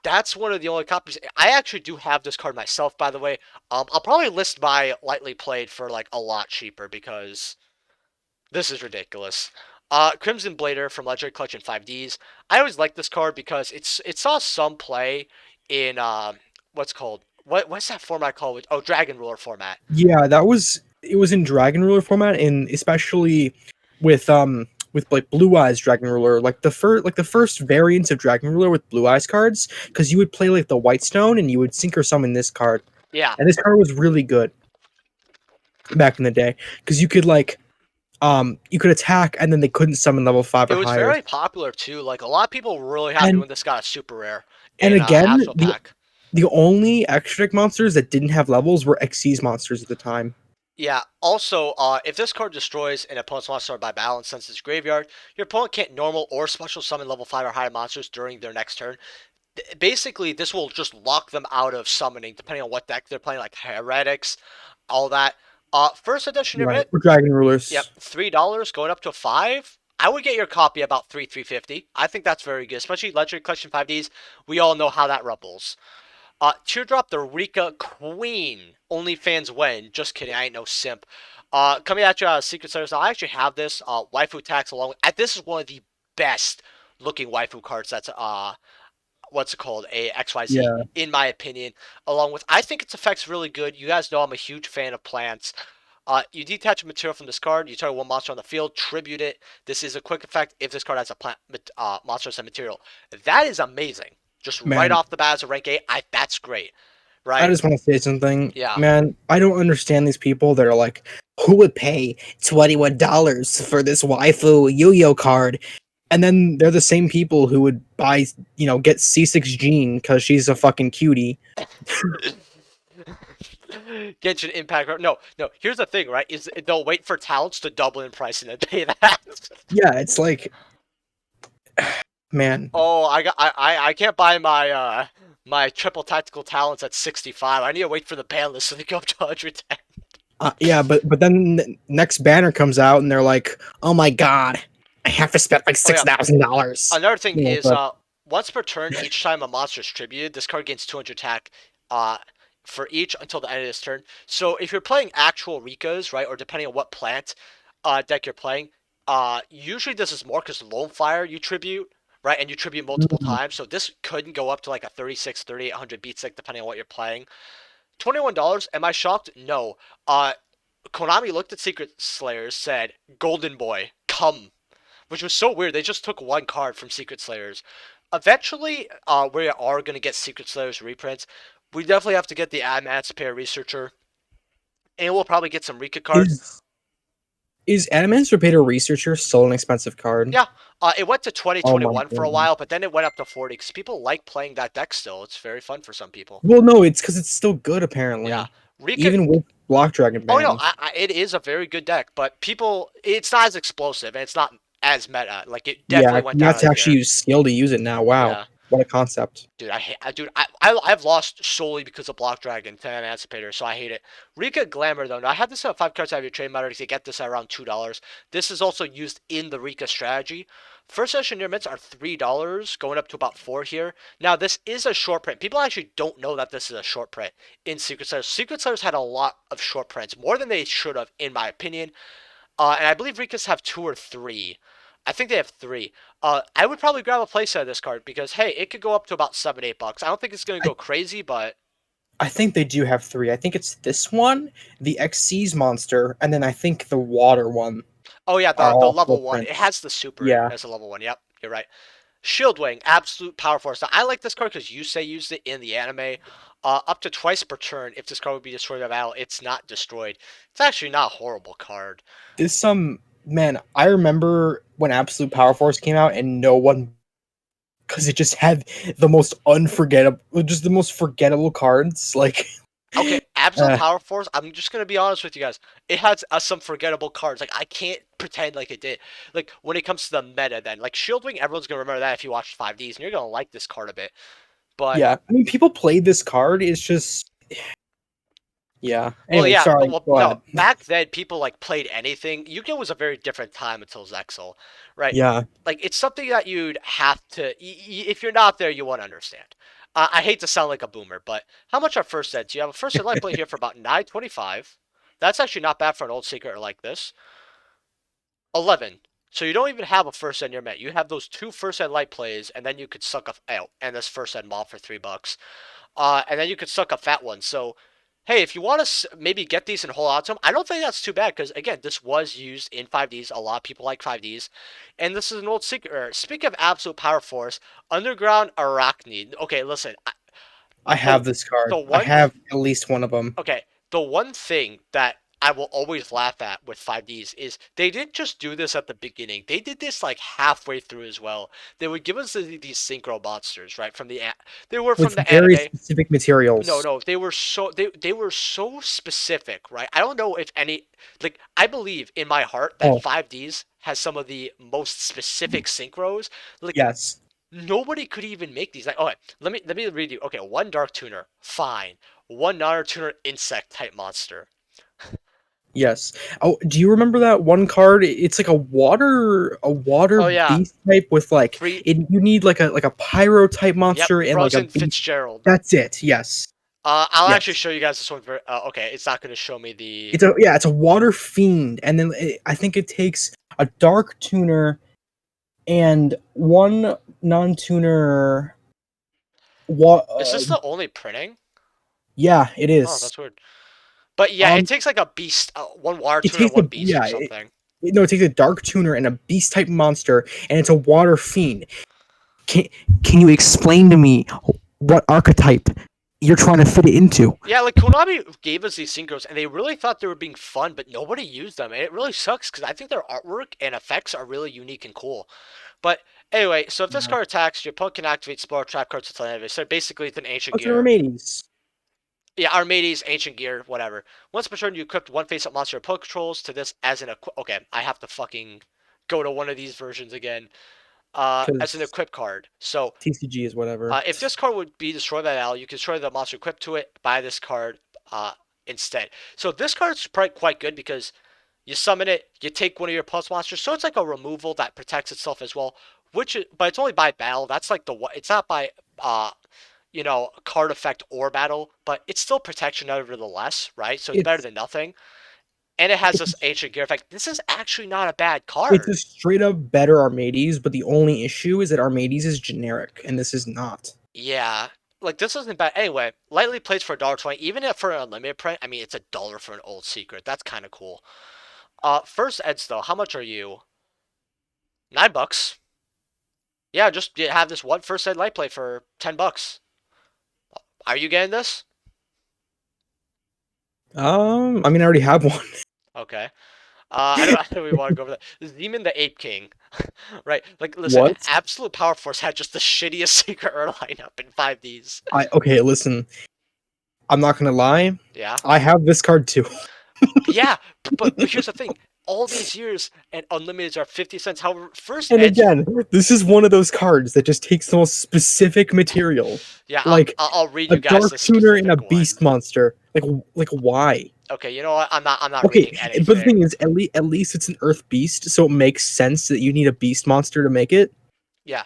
That's one of the only copies. I actually do have this card myself, by the way. I'll probably list my lightly played for like a lot cheaper because this is ridiculous. Crimson Blader from Legendary Collection 5Ds. I always liked this card because it saw some play in what's called what's that format called? Oh, Dragon Ruler format. Yeah, it was in Dragon Ruler format, and especially with like Blue Eyes Dragon Ruler, like the first variants of Dragon Ruler with Blue Eyes cards, because you would play like the White Stone and you would sink or summon this card, Yeah, and this card was really good back in the day because you could attack and then they couldn't summon level 5 it or was higher. very popular too. Like a lot of people were really happy And when this got a super rare and in again, Astral Pack. the only extra deck monsters that didn't have levels were Xyz monsters at the time. Yeah. Also, if this card destroys an opponent's monster by battle and sends its graveyard, your opponent can't normal or special summon level 5 or higher monsters during their next turn. Basically, this will just lock them out of summoning, depending on what deck they're playing, like Heretics, all that. First edition Right. unit, For Dragon yep, Rulers. $3 going up to 5. I would get your copy about 350. I think that's very good, especially Legendary Collection 5Ds. We all know how that rumbles. Teardrop the Rika Queen. OnlyFans win. Just kidding. I ain't no simp. Coming at you, Secret Service. I actually have this. Waifu tax along. This is one of the best looking waifu cards. That's what's it called? A XYZ, Yeah. in my opinion. Along with, I think its effect's really good. You guys know I'm a huge fan of plants. You detach a material from this card, you target one monster on the field, tribute it. This is a quick effect if this card has a plant monster as a material. That is amazing. Just right Man, off the bat as a rank 8, that's great. I Right? just want to say something. Yeah. Man, I don't understand these people that are like, who would pay $21 for this waifu Yu-Gi-Oh card? And then they're the same people who would buy, get C6 Jean because she's a fucking cutie. Genshin Impact. No, no. Here's the thing, right? Is they'll wait for talents to double in price and then pay that. Yeah, it's like, man. Oh, I can't buy my triple tactical talents at 65. I need to wait for the ban list so they go up to 110. Yeah, but then next banner comes out and they're like, "Oh my god, I have to spend like Oh yeah. $6,000." Another thing is, But once per turn, each time a monster is tributed, this card gains 200 attack, uh, for each until the end of this turn. So if you're playing actual Rikas, right, or depending on what plant, deck you're playing, usually this is more because Lone Fire you tribute, right, and you tribute multiple mm, times. So this couldn't go up to like a 36, 3800 beat stick depending on what you're playing. $21. Am I shocked? No. Konami looked at Secret Slayers, said, "Golden Boy, come," which was so weird. They just took one card from Secret Slayers. Eventually, we are going to get Secret Slayers reprints. We definitely have to get the Emancipator Researcher, and we'll probably get some Rika cards. is Emancipator Researcher still an expensive card? Yeah, it went to Oh my 2021 for a god. while, but then it went up to 40 because people like playing that deck still. It's very fun for some people. Well, no, it's because it's still good Yeah, apparently, Rika. even with Block Dragon Oh no, bans. it is a very good deck, but people, it's not as explosive and it's not as meta. Like it definitely Yeah, went you down have a to actually tier. use skill to use it now. Wow, Yeah. what a concept. Dude, I hate, dude, I've lost solely because of Block Dragon to Emancipator, so I hate it. Rika Glamour though, now I have this at 5 cards out of your trade matter to get this at around $2. This is also used in the Rika strategy. First session near mints are $3, going up to about 4 here. Now this is a short print. People actually don't know that this is a short print in Secret Slayers. Secret Slayers had a lot of short prints, more than they should have, in my opinion. And I believe Rikas have 2 or 3. I think they have 3. I would probably grab a playset of this card because hey, it could go up to about 7, $8. I don't think it's gonna I, go crazy, but I think they do have three. I think it's this one, the Xyz monster, and then I think the water one oh yeah, are the all full level 1. It prints. has the super Yeah. as a level 1. Yep, you're right. Shieldwing, absolute power force. Now, I like this card because Yusei used it in the anime. Up to twice per turn, if this card would be destroyed by battle, it's not destroyed. It's actually not a horrible card. This man, I remember when Absolute Power Force came out and no one because it just had the most forgettable cards. Like, Okay, Absolute uh, Power Force, I'm just gonna be honest with you guys. It has some forgettable cards. Like, I can't pretend like it did. Like, when it comes to the meta, then. Like, Shieldwing, everyone's gonna remember that if you watched 5Ds, and you're gonna like this card a bit. But, yeah, I mean, people played this card. It's just, yeah. well, Anyway, yeah, but, sorry. well, Go no, ahead. back then, people, like, played anything. Yu-Gi-Oh! Was a very different time until Zexal, right? Yeah, Like, it's something that you'd have to, if you're not there, you won't understand. I hate to sound like a boomer, but how much are first eds? You have a first ed light play here for about 925. That's actually not bad for an old secret like this. 11. So you don't even have a first ed near met. You have those 2 first ed light plays, and then you could suck out and this first ed mob for $3. And then you could suck a fat one. So, hey, if you want to maybe get these and hold on to them, I don't think that's too bad because again, this was used in 5Ds. A lot of people like 5Ds, and this is an old secret. Speaking of absolute power force, Underground Arachnid. Okay, listen, I the have this the card. I one have at least one of them. okay, the one thing that I will always laugh at with 5Ds is they didn't just do this at the beginning. They did this like halfway through as well. They would give us these synchro monsters, right? They were from With the very anime. specific No, materials. no, they were so specific, right? I don't know if any like I believe in my heart that Oh, 5Ds has some of the most specific synchros. Like yes. Nobody could even make these. Like, okay, let me read you. Okay, one dark tuner, fine. One non tuner insect type monster. Yes. Oh, do you remember that one card? It's like a water Oh yeah, beast type with like free. it. You need like a pyro type Yep, monster and like a Frozen beast. Fitzgerald. That's it. Yes. I'll actually Yes. show you guys this one. Okay, it's not going to show me the. It's a water fiend, and then I think it takes a dark tuner and one non-tuner. What? Is this the only printing? Yeah, it Oh, is. that's weird. But yeah, it Um, takes like a beast, one water it tuner, takes one a beast or yeah. something. No, it takes a dark tuner and a beast type monster, and it's a water fiend. Can can you explain to me what archetype you're trying to fit it into? Yeah, like Konami gave us these synchros, and they really thought they were being fun, but nobody used them, and it really sucks because I think their artwork and effects are really unique and cool. But anyway, so if this Yeah. card attacks, your opponent can activate Spore Trap cards until the end of it. So basically, it's an ancient What's in gear. Armades? Yeah, Armades, ancient gear, whatever. Once per turn, you equip one face-up monster your opponent controls to this as an equip. Okay, I have to fucking go to one of these versions again. As an Because equip card. So TCG is whatever. if this card would be destroyed by battle, you can destroy the monster equipped to it by this card instead. So this card's probably quite good because you summon it, you take one of your plus monsters, so it's like a removal that protects itself as well. But it's only by battle. That's like it's not by card effect or battle, but it's still protection nevertheless, right? So it's better It's than nothing. And it has it's this ancient gear effect. This is actually not a bad it's a card. straight up better Armades, but the only issue is that Armades is generic, and this is not. Yeah, like this isn't bad. Anyway, lightly plays for $1.20, even if for an unlimited print. I mean, it's $1 for an old secret. That's kind of cool. First Eds though, how much are you? $9. Yeah, just have this one first ed light play for $10. Are you getting this? I mean, I already have one. Okay. I don't really want to go over that. Zeman the Ape King, right? Like, listen, What? Absolute Power Force had just the shittiest secret Earth lineup in 5Ds. Okay, listen. I'm not gonna lie. Yeah. I have this card too. Yeah, but here's the thing. All these years and unlimiteds are 50 cents. However, first And edge. again, this is one of those cards that just takes the most specific material, Yeah, like I'll read a you guys dark the tuner and a specific beast one. monster. Like why? Okay, you know what? I'm not Okay, reading but the thing anything. is, at least it's an Earth beast, so it makes sense that you need a beast monster to make it. Yeah.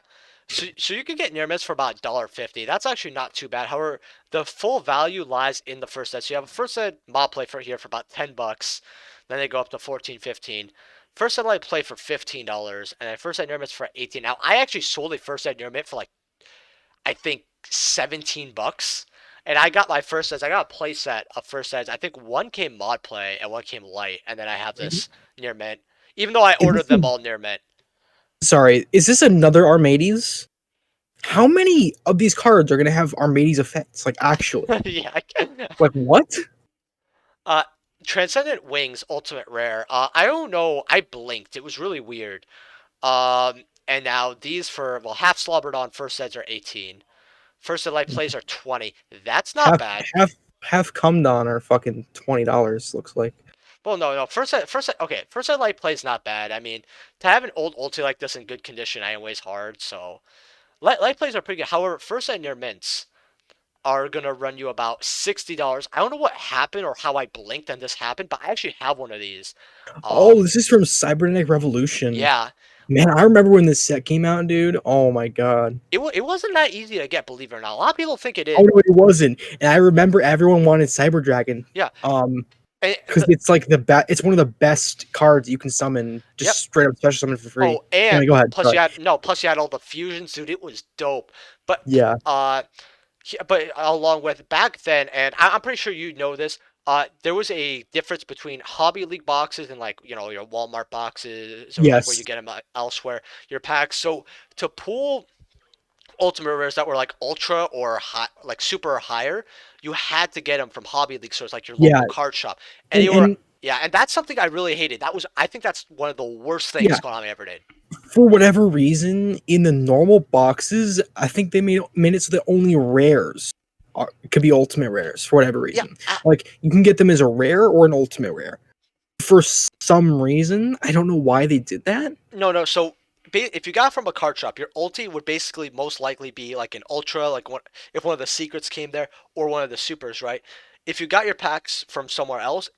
So you can get near miss for about $1.50. That's actually not too bad. However, the full value lies in the first set. So you have a first set mob play for here for about $10. Then they go up to 14, 15. First set light play for $15, and then first set near miss for 18. Now I actually sold a first set near miss for like I think $17. And I got my first sets. I got a play set of first sets. I think one came mod play and one came light, and then I have Mhm. this near mint. Even though I Is ordered this them all near mint. sorry, is this another Armades? How many of these cards are gonna have Armades effects? Like actually, Yeah. I can. like what? Uh, Transcendent Wings Ultimate Rare. I don't know. I blinked. It was really weird. And now these for half slobbered on first sets are 18. First set light plays are 20. That's not Half bad. half come down are fucking $20. Looks like. Well, no. First set. Okay, first set light plays not bad. I mean, to have an old ulti like this in good condition, I always hard. So light plays are pretty good. However, first set near mints are gonna run you about $60. I don't know what happened or how I blinked and this happened, but I actually have one of these. Oh, this is from Cybernetic Revolution. Yeah, Man, I remember when this set came out, dude. Oh my god. it wasn't that easy to get, believe it or not. A lot of people think it Oh is. no, it wasn't. And I remember everyone wanted Cyber Dragon. Yeah, Because it's like it's one of the best cards you can summon, just yep. straight up special summon for free. Oh, and Anyway, go ahead. plus Sorry. you had no, plus you had all the fusions, dude. It was dope. But Yeah. but along with back then, and I'm pretty sure you know this. There was a difference between Hobby League boxes and like your Walmart boxes or like where you Yes. get them elsewhere. Your packs. So to pull Ultimate Rares that were like ultra or high, like super or higher, you had to get them from Hobby League stores, like your Yeah. local card shop, and they And were. and Yeah, and that's something I really hated. I think that's one of the worst yeah, things Konami ever did. for whatever reason, in the normal boxes, I think they made it so that only rares could be ultimate rares for whatever Yeah, reason. Like you can get them as a rare or an ultimate rare. For some reason, I don't know why they did that. no. So if you got it from a card shop, your ulti would basically most likely be like an ultra, like if one of the secrets came there, or one of the supers, right? If you got your packs from somewhere else,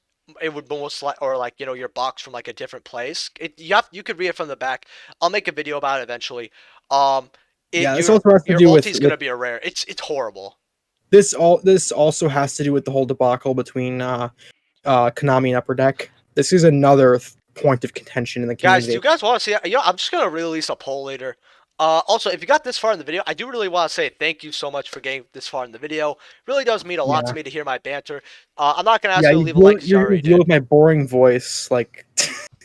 it would most like, or like your box from like a different place. You could read it from the back. I'll make a video about it eventually. Um, Yeah, this your also has to do ulti's with gonna be a rare. It's horrible. this also has to do with the whole debacle between Konami and Upper Deck. This is another point of contention in the Guys, do community. you guys want to see? I'm just gonna release a poll later. Also, if you got this far in the video, I do really want to say thank you so much for getting this far in the video. Really does mean a lot to Yeah, me to hear my banter. I'm not gonna ask yeah, you to leave a like, 'cause you you're gonna already deal did, with my boring voice, like,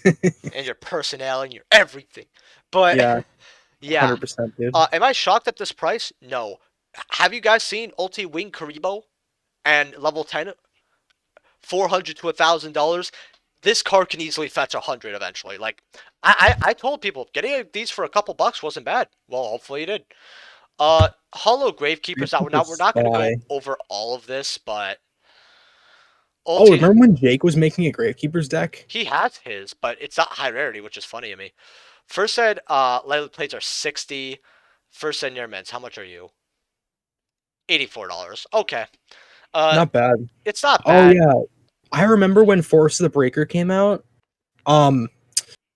and your personality and your everything. But yeah, yeah, 100%, dude. am I shocked at this price? No. Have you guys seen Ulti Wing Karibo and level 10, $400 to $1,000? This card can easily fetch 100 eventually. Like, I told people getting these for a couple bucks wasn't bad. Well, hopefully you did. Hollow Gravekeepers. Now we're Gravekeeper's not gonna go Spy. over all of this, but Oh, Ulti, remember when Jake was making a Gravekeeper's deck? he has his, but it's not high rarity, which is funny to me. First ed, lightly plates are 60. First ed Nearments, how much are you? $84. Okay. Uh, Not bad. it's not Oh bad. yeah, I remember when Force of the Breaker came out. Um,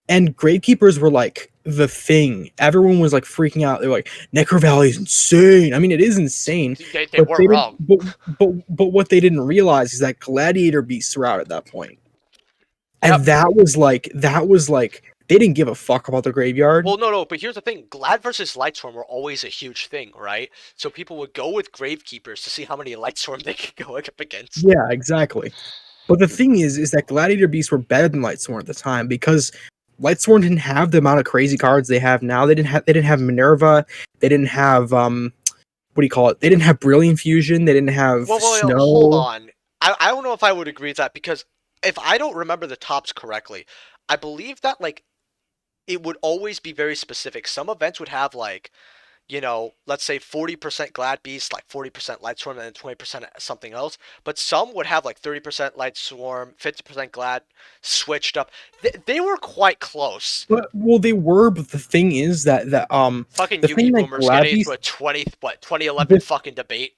and Gravekeepers were like the thing. Everyone was like freaking out. They were like, Necro Valley is insane. I mean, it is insane, They but were they didn't. wrong. But what they didn't realize is that Gladiator beasts were out at that point, Yep. and that was like they didn't give a fuck about the graveyard. Well, no, but here's the thing. Glad versus Lightstorm were always a huge thing, right? So people would go with Gravekeepers to see how many Lightstorm they could go up against. Yeah, exactly. But the thing is that Gladiator beasts were better than Lightsworn at the time because Lightsworn didn't have the amount of crazy cards they have now. They didn't have Minerva. They didn't have what do you call it? They didn't have Brilliant Fusion. They didn't have Well, hold Snow. on. I don't know if I would agree with that because if I don't remember the tops correctly, I believe that like it would always be very specific. Some events would have like, let's say 40% Glad Beast, like 40% Light Swarm, and then 20% something else. But some would have like 30% Light Swarm, 50% Glad switched up. They were quite close. But well, they were. But the thing is that Fucking the thing Yugi that boomers getting into Glad a 2011 the fucking debate.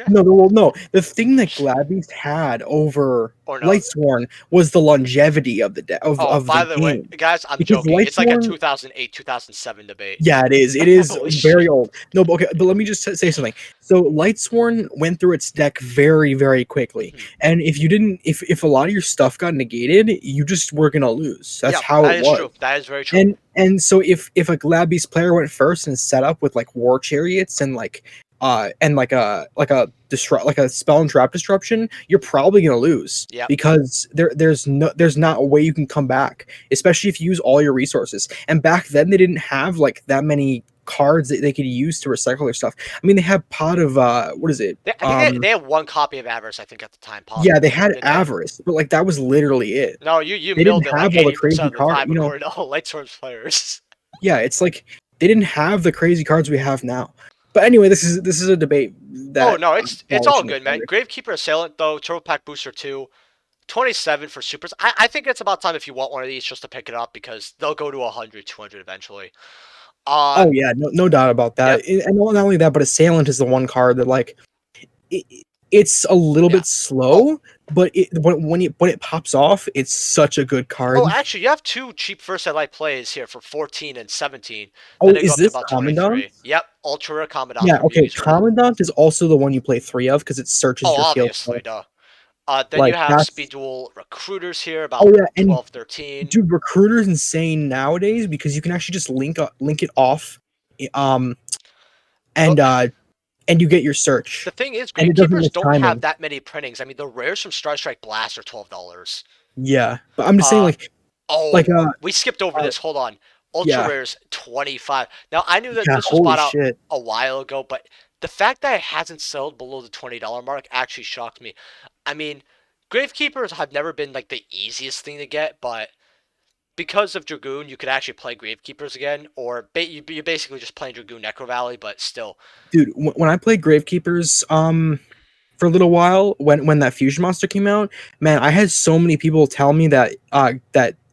no, the thing that Gladbeast had over Or no. Lightsworn was the longevity of the Oh, of the by the way, game. guys, I'm Because joking. It's like a Lightsworn, 2008, 2007 debate. yeah, it is. It is Holy very shit. old. No, but okay, but let me just say something. So Lightsworn went through its deck very, very quickly, Mhm. and if you didn't, if a lot of your stuff got negated, you just were gonna lose. That's Yeah, how that it is was. true. That is very true. And so if a Glabbeast player went first and set up with like war chariots and like a spell and trap disruption, you're probably gonna lose Yep. because there's not a way you can come back, especially if you use all your resources. And back then they didn't have like that many cards that they could use to recycle their stuff. I mean, they had Pot of what is it? I think they had one copy of Avarice, I think, at the time, Yeah, they possibly. had Didn't they? Avarice, but like that was literally it. No, you They didn't milled it like have all the 80% crazy of the card, time, according to all Lightsworm's players. yeah, it's like they didn't have the crazy cards we have now. But anyway, this is a debate Oh, that no, I it's probably all shouldn't good, have man. started. Gravekeeper Assailant, though, Turbo Pack Booster 2, 27 for Supers. I think it's about time if you want one of these just to pick it up because they'll go to 100, 200 eventually. Oh yeah, no doubt about Yep. that. And not only that, but Assailant is the one card that like it, it's a little Yeah. bit slow, but when it pops off, it's such a good card. Oh, actually, you have two cheap first light plays here for 14 and 17. Oh, Then they go is up to this about Commandant? 23. Yep, Ultra Rare Commandant Yeah, from okay. Yugi's World. Commandant is also the one you play three of because it searches Oh, your field. obviously, duh. Then you Like have that's Speed Duel Recruiters here, oh about yeah, and 12, 13. dude, Recruiter's insane nowadays because you can actually just link it off, um, Well, and uh, and you get your search, the thing is, and it doesn't Gravekeepers miss don't have timing. that many printings. I mean, the rares from Star Strike Blast are $12. Yeah, but I'm just saying Uh, like oh, we skipped over uh this. Hold on. Ultra yeah, Rares 25. Now I knew that yeah. this was Holy bought out shit. a while ago, but the fact that it hasn't sold below the $20 mark actually shocked me. I mean, Gravekeepers have never been like the easiest thing to get, but because of Dragoon, you could actually play Gravekeepers again, or you're basically just playing Dragoon Necro Valley, but still. Dude, when I played Gravekeepers for a little while when that fusion monster came out, man, I had so many people tell me that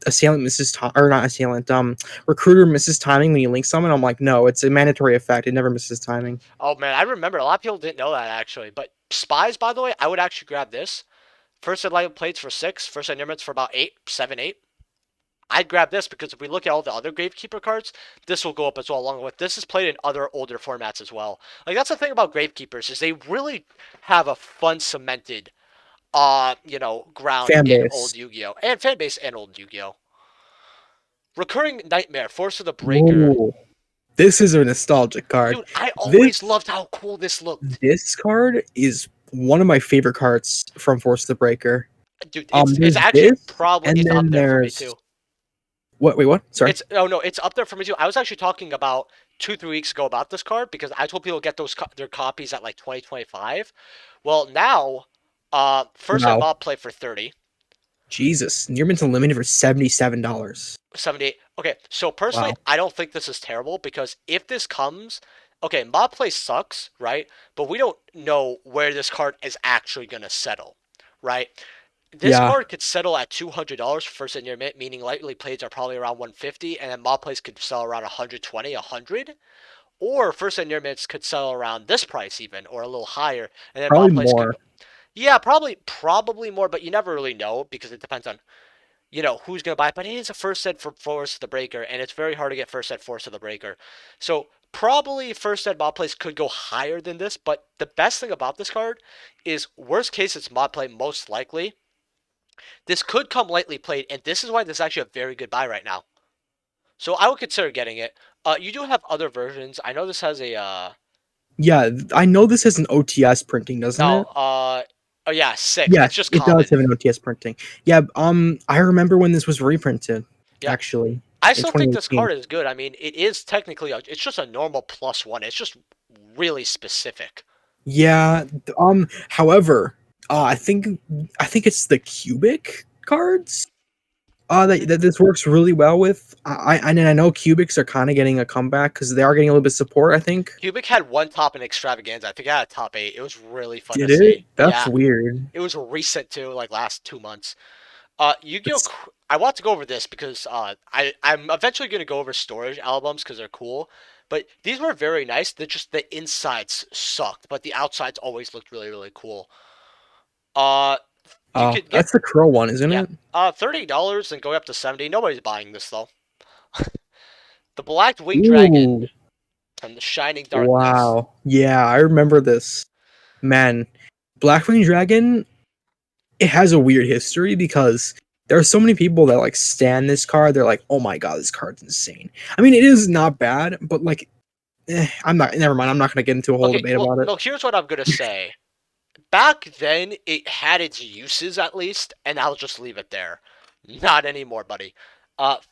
assailant misses time, or not assailant, recruiter misses timing when you link someone. I'm like, no, it's a mandatory effect. It never misses timing. Oh man, I remember a lot of people didn't know that actually. But spies, by the way, I would actually grab this. First ed light plates for 6, first ed near for about 8, 7, 8. I'd grab this because if we look at all the other Gravekeeper cards, this will go up as well, along with this is played in other older formats as well. Like that's the thing about Gravekeepers is they really have a fun cemented ground Fan in base. old Yu-Gi-Oh! And fan base and old Yu-Gi-Oh! Recurring Nightmare, Force of the Breaker. Whoa. This is a nostalgic card. Dude, I always This loved how cool this looked. this card is one of my favorite cards from Force the Breaker. Dude, it's There's actually this, probably and it's up then there for me there's too. what? Wait, what? Sorry. It's oh no, it's up there for me too. I was actually talking about 2 3 weeks ago about this card because I told people to get their copies at like 2025. Well, now, first at Wow. mob play for 30, Jesus, Nearman's Unlimited for $77. 78. Okay, so personally, Wow. I don't think this is terrible because if this comes, okay, mob play sucks, right? But we don't know where this card is actually gonna settle, right? This Yeah, card could settle at $200 for first in your mint, meaning lightly plays are probably around 150, and then mob plays could sell around 120, 100. Or first in your mints could sell around this price even, or a little higher, and then probably mob plays could more. go. Yeah, probably more, but you never really know because it depends on who's gonna buy it. But it is a first set for Force of the Breaker, and it's very hard to get first set Force of the Breaker. So probably first set mod plays could go higher than this, but the best thing about this card is worst case it's mod play most likely. This could come lightly played, and this is why this is actually a very good buy right now. So I would consider getting it. You do have other versions. I know this has a Yeah, I know this has an OTS printing, doesn't no, it? oh yeah, 6. It's Yes, just it does common. have an OTS printing. Yeah, I remember when this was reprinted, Yeah. actually, I in still think this 2018. card is good. I mean, it is technically it's just a normal +1. It's just really specific. Yeah, however, I think it's the cubic cards that this works really well with. I know cubics are kind of getting a comeback because they are getting a little bit of support, I think. Cubic had one top in Extravaganza. I think I had a top 8. It was really fun to Did it? see. That's Yeah, weird. it was recent too, like last 2 months. Yu-Gi-Oh! It's I want to go over this because I'm eventually gonna go over storage albums because they're cool. But these were very nice. They're just the insides sucked, but the outsides always looked really really cool. Uh, you could get that's the Crow one, isn't yeah, it? $30 and go up to 70. Nobody's buying this though. The Black Winged Dragon Ooh, from the Shining Darkness. wow. Yeah, I remember this. Man, Blackwing Dragon, it has a weird history because there are so many people that like stand this card. They're like, "Oh my god, this card's insane." I mean, it is not bad, but like, I'm not. Never mind. I'm not gonna get into a whole Okay, debate well, about it. no. Here's what I'm gonna say. Back then, it had its uses at least, and I'll just leave it there. Not anymore, buddy.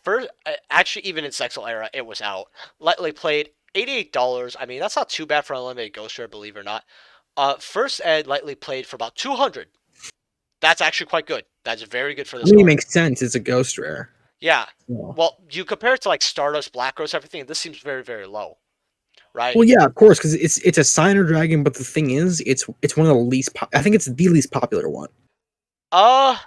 First, actually, even in Sexal era, it was out. Lightly played, $88. I mean, that's not too bad for an unlimited Ghost Rare, believe it or not. First ed lightly played for about 200. That's actually quite good. That's very good for I this mean, it card. makes sense. It's a ghost rare. Yeah. So. Well, you compare it to like Stardust, Black Rose, everything. This seems very, very low, right? Well, yeah, of course, because it's a signer dragon, but the thing is, it's one of the least. I think it's the least popular one. Uh,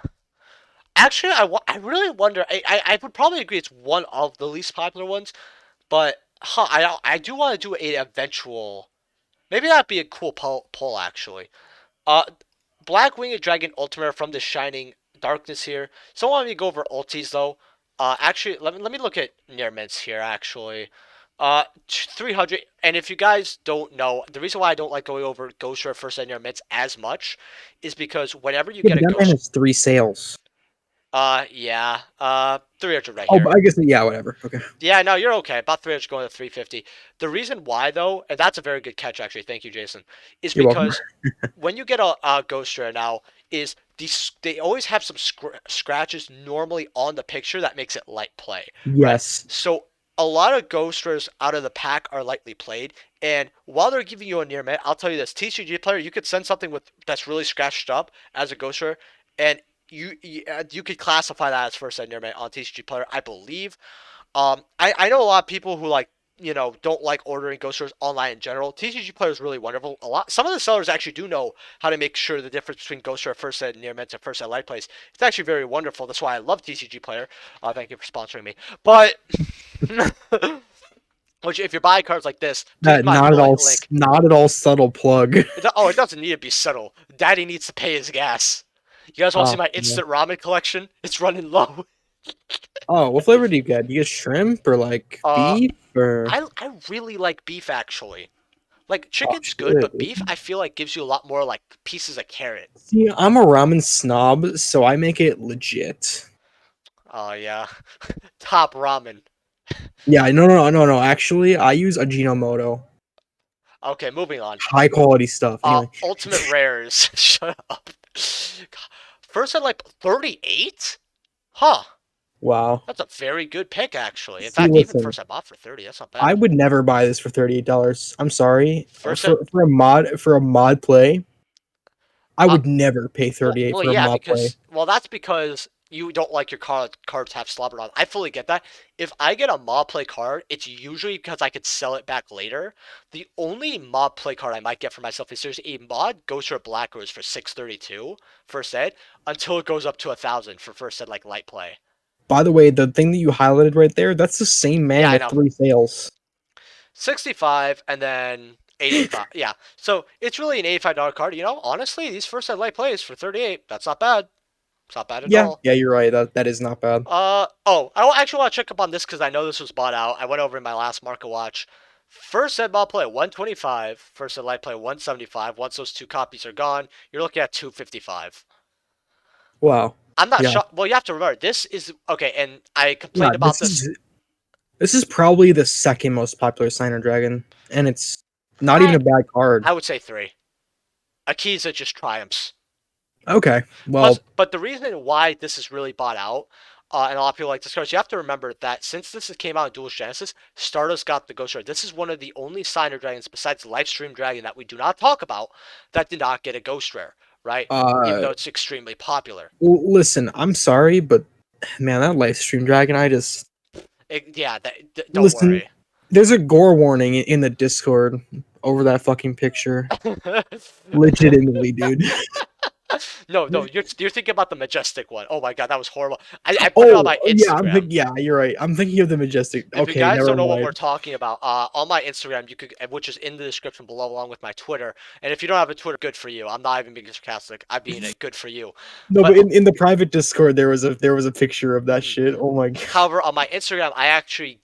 Actually, I really wonder. I would probably agree it's one of the least popular ones, but I do want to do a eventual. Maybe that'd be a cool poll actually. Uh, Black Winged Dragon Ultimate from the Shining Darkness here. So I want me to go over ultis though. Actually, let me look at near mints here actually. 300. And if you guys don't know, the reason why I don't like going over Ghost Rare first and near mints as much is because whenever you Yeah, get but a that man Ghost, has 3 sales. yeah, 300 right Oh, here. but I guess yeah, whatever. Okay. Yeah, no, you're okay. About 300 going to 350. The reason why though, and that's a very good catch actually. Thank you, Jason. Is You're welcome. because when you get a Ghost Rare now, is they always have some scratches normally on the picture that makes it light play, right? Yes. So a lot of Ghost Rares out of the pack are lightly played, and while they're giving you a near mint, I'll tell you this: TCG player, you could send something with that's really scratched up as a Ghost Rare, and you could classify that as first ed near mint on TCG player, I believe. I know a lot of people who like don't like ordering Ghost Rares online in general, TCG Player is really wonderful. Some of the sellers actually do know how to make sure the difference between Ghost Rare first set near mint and first set light plays. It's actually very wonderful. That's why I love TCG Player. Thank you for sponsoring me. But which, if you're buying cards like this, please use my affiliate link. Not at all subtle plug. It doesn't need to be subtle. Daddy needs to pay his gas. You guys want to see my Yeah. instant ramen collection? It's running low. Oh, what flavor do you get? Do you get shrimp or like beef or? I really like beef actually. Like chicken's good, but beef I feel like gives you a lot more like pieces of carrot. See, I'm a ramen snob, so I make it legit. Oh yeah, top ramen. Yeah, no. Actually, I use Ajinomoto. Okay, moving on. High quality stuff. Anyway. Ultimate rares. Shut up. First at like 38? Huh. Wow. That's a very good pick, actually. In See, fact, listen, even first I bought for 30. That's not bad. I would never buy this for $38. I'm sorry. First For a mod play, I would never pay 38 well, for a yeah, mod play. well, that's because you don't like your cards have slobbered on. I fully get that. If I get a mod play card, it's usually because I could sell it back later. The only mod play card I might get for myself is there's a mod Ghost Rare Black Rose for 632 first ed until it goes up to 1,000 for first ed like light play. By the way, the thing that you highlighted right there, that's the same man with 3 sales. 65 and then 85. Yeah. So it's really an $85 card. Honestly, these first ed light plays for 38, that's not bad. It's not bad at all. Yeah, you're right. That is not bad. I actually want to check up on this because I know this was bought out. I went over in my last market watch. First ed mod play 125, first ed light play 175. Once those 2 copies are gone, you're looking at 255. Wow. I'm not shocked. Well, you have to remember this is okay, and I complained about this. This is probably the second most popular Signer Dragon, and it's not even a bad card. I would say 3. Akiza just triumphs. Okay, well, but the reason why this is really bought out, and a lot of people like this card, you have to remember that since this came out in Duelist Genesis, Stardust got the Ghost Rare. This is one of the only Signer Dragons besides the Livestream Dragon that we do not talk about that did not get a Ghost Rare, right? Even though it's extremely popular. Well, listen, I'm sorry, but man, that Livestream Dragon, don't worry. There's a gore warning in the Discord over that fucking picture. Legitimately, dude. No, you're thinking about the Majestic one. Oh my god, that was horrible. I put it on my Instagram. Yeah, you're right. I'm thinking of the Majestic. If you guys don't know what we're talking about, on my Instagram, which is in the description below, along with my Twitter. And if you don't have a Twitter, good for you. I'm not even being sarcastic. I'm being good for you. No, but in the private Discord, there was a picture of that shit. Oh my god. However, on my Instagram, I actually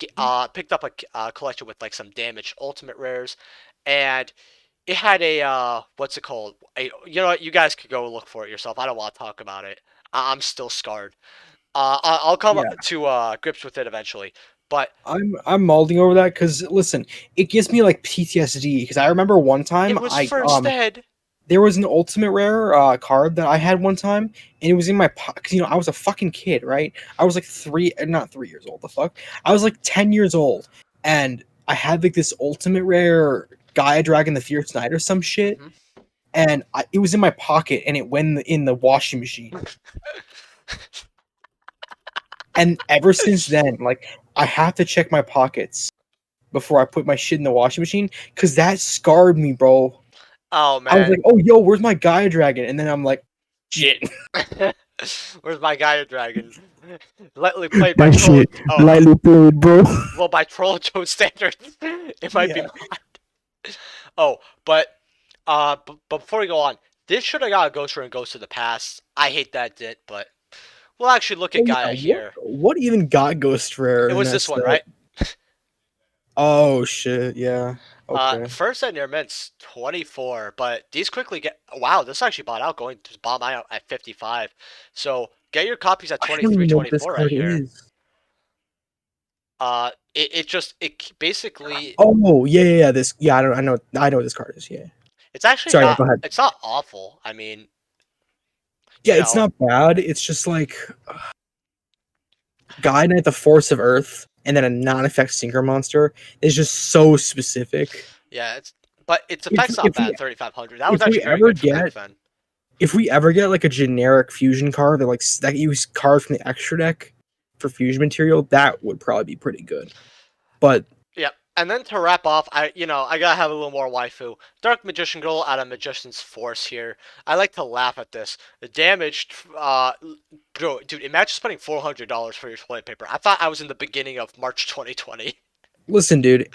picked up a collection with like some damaged ultimate rares, and it had a what's it called? You know what? You guys could go look for it yourself. I don't want to talk about it. I'm still scarred. I'll come up to grips with it eventually. But I'm molding over that because listen, it gives me like PTSD because I remember one time it was first ed. There was an ultimate rare card that I had one time, and it was in my pocket. I was a fucking kid, right? I was like not 3 years old. The fuck? I was like 10 years old, and I had like this ultimate rare Gaia Dragon the Fierce Knight or some shit, and it was in my pocket, and it went in the washing machine. And ever since then, like, I have to check my pockets before I put my shit in the washing machine, because that scarred me, bro. Oh, man. I was like, oh, yo, where's my Gaia Dragon? And then I'm like, shit. Where's my Gaia Dragon? Lightly played by Troll. Shit. Lightly played, bro. Well, by Troll Joe standards, it might be mine. Oh, but before we go on, this should have got a Ghost Rare and Ghost of the Past. I hate that it did, but we'll actually look at Gaia here. What even got Ghost Rare? It was this one, right? Oh, shit, yeah. Okay. First at near mint's 24, but these quickly get. Wow, this actually bought out, going to bomb out at 55. So get your copies at 23, 24 right here. It basically. Oh yeah. I know what this card is. Yeah. It's actually sorry. Not, go ahead. It's not awful. I mean. Yeah, it's not bad. It's just like Gaia Knight, the Force of Earth, and then a non-effect Sinker monster is just so specific. Yeah, but its effect's not bad. 3,500. That was actually very good for fan. If we ever get like a generic fusion card that use cards from the extra deck for fusion material, that would probably be pretty good. But yeah, And then to wrap off, I gotta have a little more waifu. Dark Magician Girl out of Magician's Force here. I like to laugh at this. The damaged, bro, dude, imagine spending $400 for your toilet paper. I thought I was in the beginning of March 2020. Listen, dude,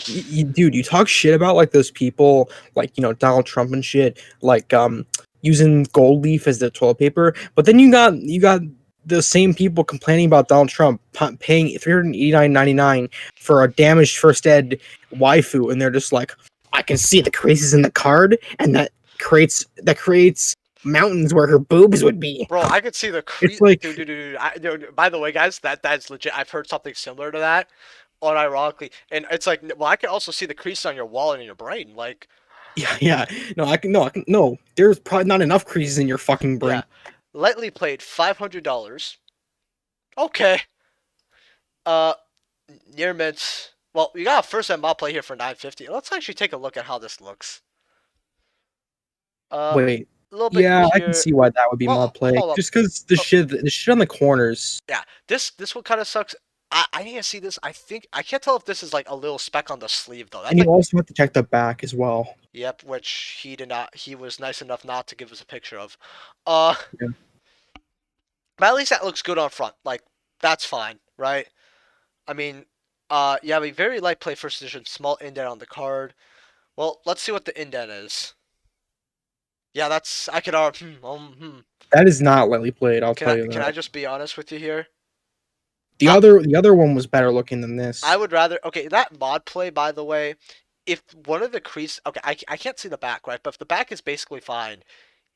dude, you talk shit about like those people, like Donald Trump and shit, like using gold leaf as their toilet paper. But then you got the same people complaining about Donald Trump paying $389.99 for a damaged first ed waifu, and they're just like, I can see the creases in the card, and that creates mountains where her boobs would be. Bro, I could see the It's dude, like, dude, dude. Dude, by the way, guys, that's legit. I've heard something similar to that, unironically, and it's like, well, I can also see the crease on your wallet and your brain. Like, yeah, yeah, no. There's probably not enough creases in your fucking yeah, brain. lightly played $500. Okay. Uh, near mint. Well, we got a first end mod play here for 950. Let's actually take a look at how this looks. A Wait, little bit yeah, I can here. see why that would be mod Well, play. hold up. Just because the shit on the corners, Yeah, this one kind of sucks. I need to see this. I can't tell if this is like a little speck on the sleeve though. That's and you like, also have to check the back as well. yep, which he did not. He was nice enough not to give us a picture of. Uh, Yeah. but at least that looks good on front. Like that's fine, right? I mean, you have a very light play first edition, small indent on the card. Well, let's see what the indent is. Yeah, that's I could. That is not lightly played. I'll Can tell I you can I that. just be honest with you here? The I, other the other one was better looking than I this. would rather. Okay, that mod play, by the way, if one of the crease. Okay, I can't see the back, right? But if the back is basically fine,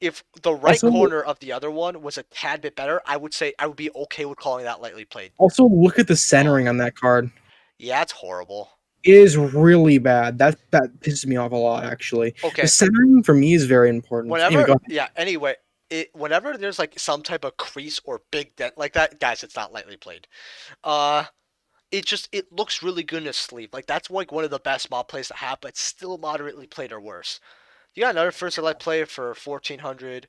if the right Also, corner of the other one was a tad bit better, I would say I would be okay with calling that lightly played. also look at the Oh, centering on that card. yeah, it's horrible. It is really bad. That pisses me off a lot, actually. The Okay, centering for me is very important. Anyway, whenever, go ahead. yeah, anyway, whenever there's like some type of crease or big dent like that, guys, it's not lightly played. Uh, it looks really good in a sleeve. Like that's like one of the best mod plays to have, but still moderately played or worse. You got another first light play for 1400.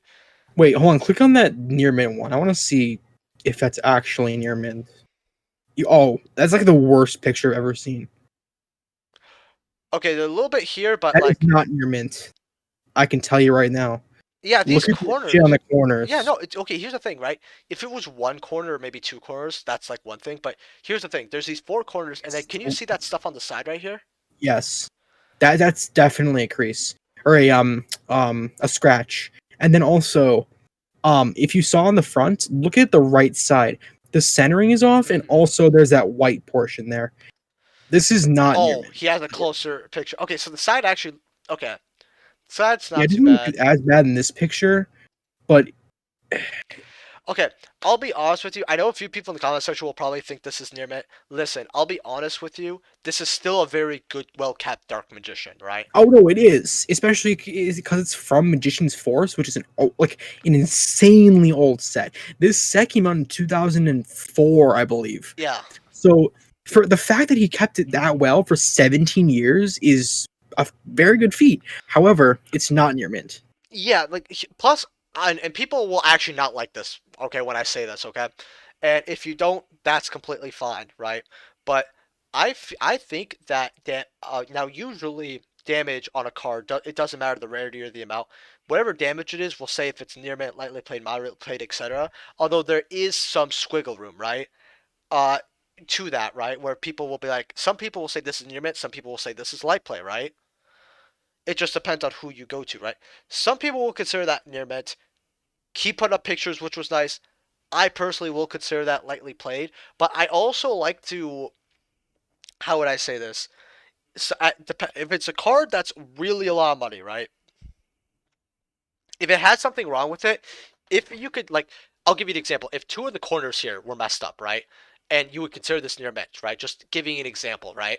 Wait, hold on. Click on that near mint one. I want to see if that's actually near mint. That's like the worst picture I've ever seen. Okay, they're a little bit here, but That is like, not near mint. I can tell you right now. yeah, these Look at the shit on corners. the Yeah, corners. no, it's okay. Here's the thing, right? If it was one corner or maybe two corners, that's like one thing. But here's the thing: there's these four corners, and then can you see that stuff on the side right here? Yes, that's definitely a crease or a scratch. And then also, if you saw on the front, look at the right side. The centering is off, and also there's that white portion there. This is not near Oh, mint. he has a closer picture. Okay, so the side actually. Okay, side's Yeah, not it too doesn't look bad. as bad in this picture, but Okay, I'll be honest with you. I know a few people in the comment section will probably think this is near mint. Listen, I'll be honest with you. This is still a very good, well-kept Dark Magician, right? oh no, it is, especially because it's from Magician's Force, which is like an insanely old set. This set came out in 2004, I believe. Yeah. So for the fact that he kept it that well for 17 years is a very good feat. However, it's not near mint. Yeah, like plus, and people will actually not like this. Okay, when I say this, okay, and if you don't, that's completely fine, right? But I think that now usually damage on a card it doesn't matter the rarity or the amount. Whatever damage it is, we'll say if it's near mint, lightly played, moderately played, etc. Although there is some squiggle room, right? Uh, to that, right? Where people will be like, some people will say this is near mint, some people will say this is light play, right? It just depends on who you go to, right? Some people will consider that near mint. Keep putting up pictures, which was nice. I personally will consider that lightly played, but I also like to. How would I say this? So, if it's a card that's really a lot of money, right? If it had something wrong with it, if you could like, I'll give you an example. If two of the corners here were messed up, right, and you would consider this near mint, right? Just giving an example, right?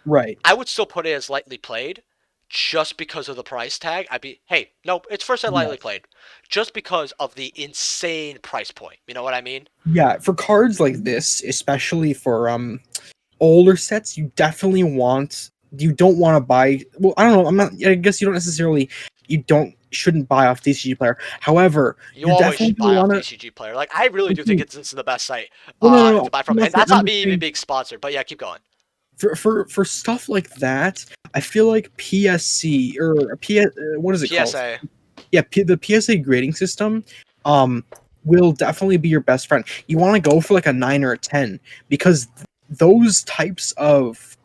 Right. I would still put it as lightly played, just because of the price tag. I'd be, hey, nope, it's first and lightly Yes. played, just because of the insane price point. You know what I mean? Yeah, for cards like this, especially for older sets, you don't want to buy. Well, I don't know. I guess you don't necessarily. You don't shouldn't buy off DCG Player. However, You you're always definitely should gonna buy off want to. DCG Player. Like I really do think it's the best site Well, no, no, to no. buy from, and that's I'm not just me even saying. being sponsored. But yeah, keep going. For stuff like that, I feel like PSC or what is it called? PSA. Yeah, the PSA grading system will definitely be your best friend. You want to go for like a 9 or a 10 because those types of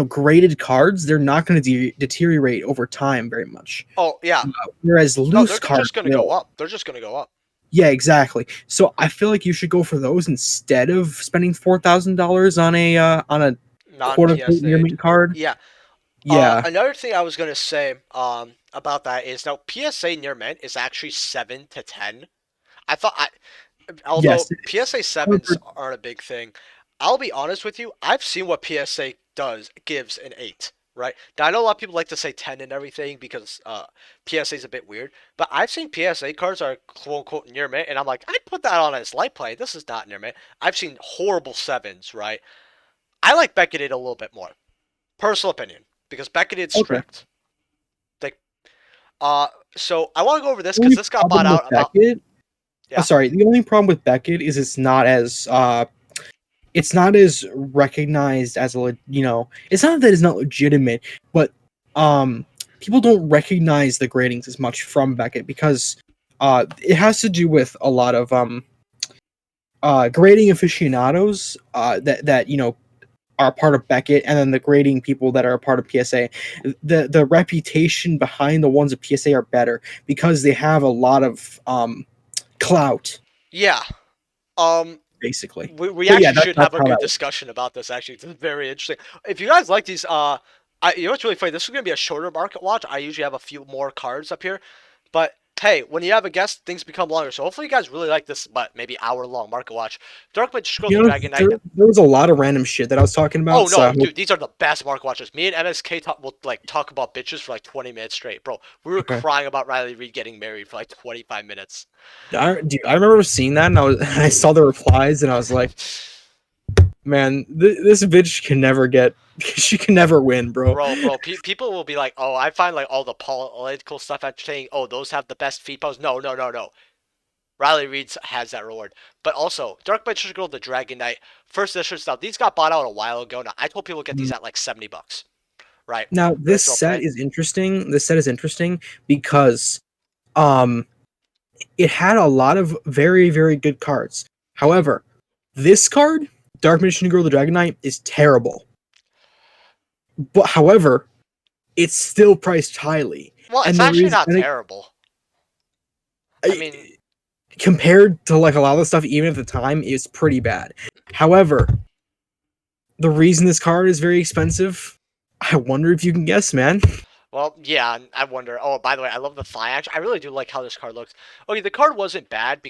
graded cards, they're not going to deteriorate over time very much. Oh yeah. Whereas No, loose they're cards just gonna go will. up. They're just gonna go up. Yeah, exactly. So I feel like you should go for those instead of spending $4,000 on a Non quote unquote near PSA. mint card. Yeah. Yeah. Another thing I was gonna say about that is now PSA near mint is actually 7 to 10. I thought I Yes, although it is. PSA sevens However, aren't a big thing, I'll be honest with you. I've seen what PSA gives an 8. Right now, I know a lot of people like to say 10 and everything because PSA is a bit weird, but I've seen PSA cards are quote unquote near mint, and I'm like, I'd put that on as light play. This is not near mint. I've seen horrible sevens, right? I like Becketed a little bit more, personal opinion, because Becketed's okay. strict. Like, uh, so I want to go over this The because only this got bought problem with out about Beckett, yeah. sorry, the only problem with Beckett is it's not as recognized as it's not that it's not legitimate, but um people don't recognize the gradings as much from Beckett because it has to do with a lot of grading aficionados that are part of Beckett, and then the grading people that are a part of PSA. The reputation behind the ones at PSA are better because they have a lot of clout, Yeah. Um, basically. we But yeah, actually should that's have a how that good works. discussion about this. Actually, it's very interesting. If you guys like these, you know what's really funny? This is gonna be a shorter market watch. I usually have a few more cards up here, but hey, when you have a guest, things become longer. So hopefully you guys really like this, but maybe hour long market watch. Dark Mage Scroll the Dragon Knight. There was a lot of random shit that I was talking Oh about, so I no, hope. dude, these are the best market watches. Me and MSK will like talk about bitches for like 20 minutes straight, bro. We were Okay. crying about Riley Reid getting married for like 25 minutes. Dude, I remember seeing that, and I saw the replies, and I was like, man, this bitch can never get, she can never win, bro. Bro, people will be like, oh, I find like all the political stuff entertaining. Oh, those have the best feed pose. No, no, no, no. Riley Reid has that reward. But also, Dark Magician Girl, the Dragon Knight, first edition stuff. These got bought out a while ago. Now I told people to get these Mhm. at like $70, right? Now this Original set print. is interesting. This set is interesting because um it had a lot of very, very good cards. However, this card, Dark Magician Girl the Dragon Knight, is terrible. But however, it's still priced highly. Well, it's And the actually reason not terrible. I I, mean, compared to like a lot of the stuff, even at the time, is pretty bad. However, the reason this card is very expensive, I wonder if you can guess, man. well, yeah, I wonder. Oh, by the way, I love the thigh action. I really do like how this card looks. Okay, the card wasn't bad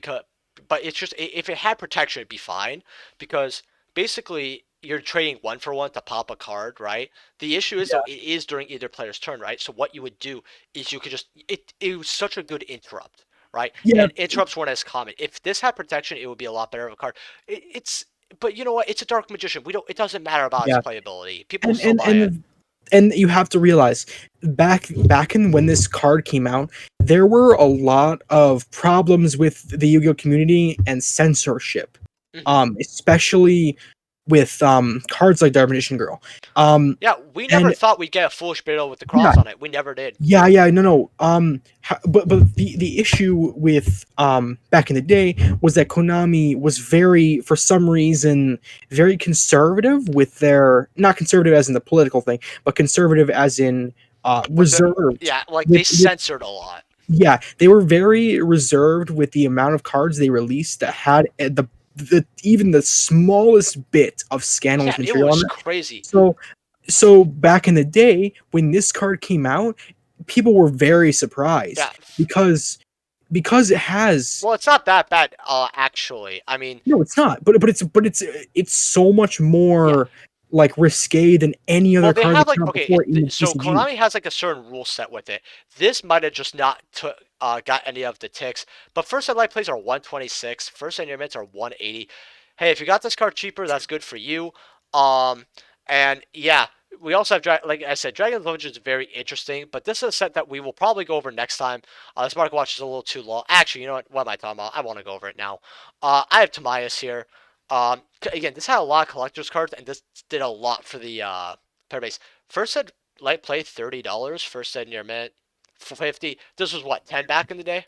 but it's just if it had protection, it'd be fine because basically you're trading one for one to pop a card, right? The issue is Yeah. though it is during either player's turn, right? So what you would do is you could just it was such a good interrupt, right? Yeah, And interrupts weren't as common. If this had protection, it would be a lot better of a card. It's but you know what? It's a dark magician. We don't. It doesn't matter about its yeah, playability. People will and still and buy it. and and you have to realize back in when this card came out, there were a lot of problems with the Yu-Gi-Oh community and censorship, Hmm. especially with cards like Dark Magician Girl. Um, Yeah, we never and thought we'd get a foolish barrel with the yeah, cross on it. We never did. yeah, no, no. But the issue with back in the day was that Konami was very, for some reason, very conservative with their, not conservative as in the political thing, but conservative as in With the reserved yeah, like they with censored a lot. yeah, they were very reserved with the amount of cards they released that had the even the smallest bit of Yeah, scandalous it material on was it. crazy. So back in the day when this card came out, people were very surprised Yeah. because it has. Well, it's not that bad, actually. I mean, No, it's not. But it's so much yeah. more like risque than any Well, other they card have that came like out okay, before in the so TCG. Konami has like a certain rule set with it. This might have just not got any of the ticks. But first and light plays are 126. First and your mints are 180. Hey, if you got this card cheaper, that's good for you. Um, and yeah, we also have like I said, Dragon's Legend is very interesting. But this is a set that we will probably go over next time. This market watch is a little too long. Actually, you know what? What am I talking about? I want to go over it now. I have Tamias here. Again, this had a lot of collector's cards, and this did a lot for the player base. First said light play $30. First said near mint 50. This was what 10 back in the day.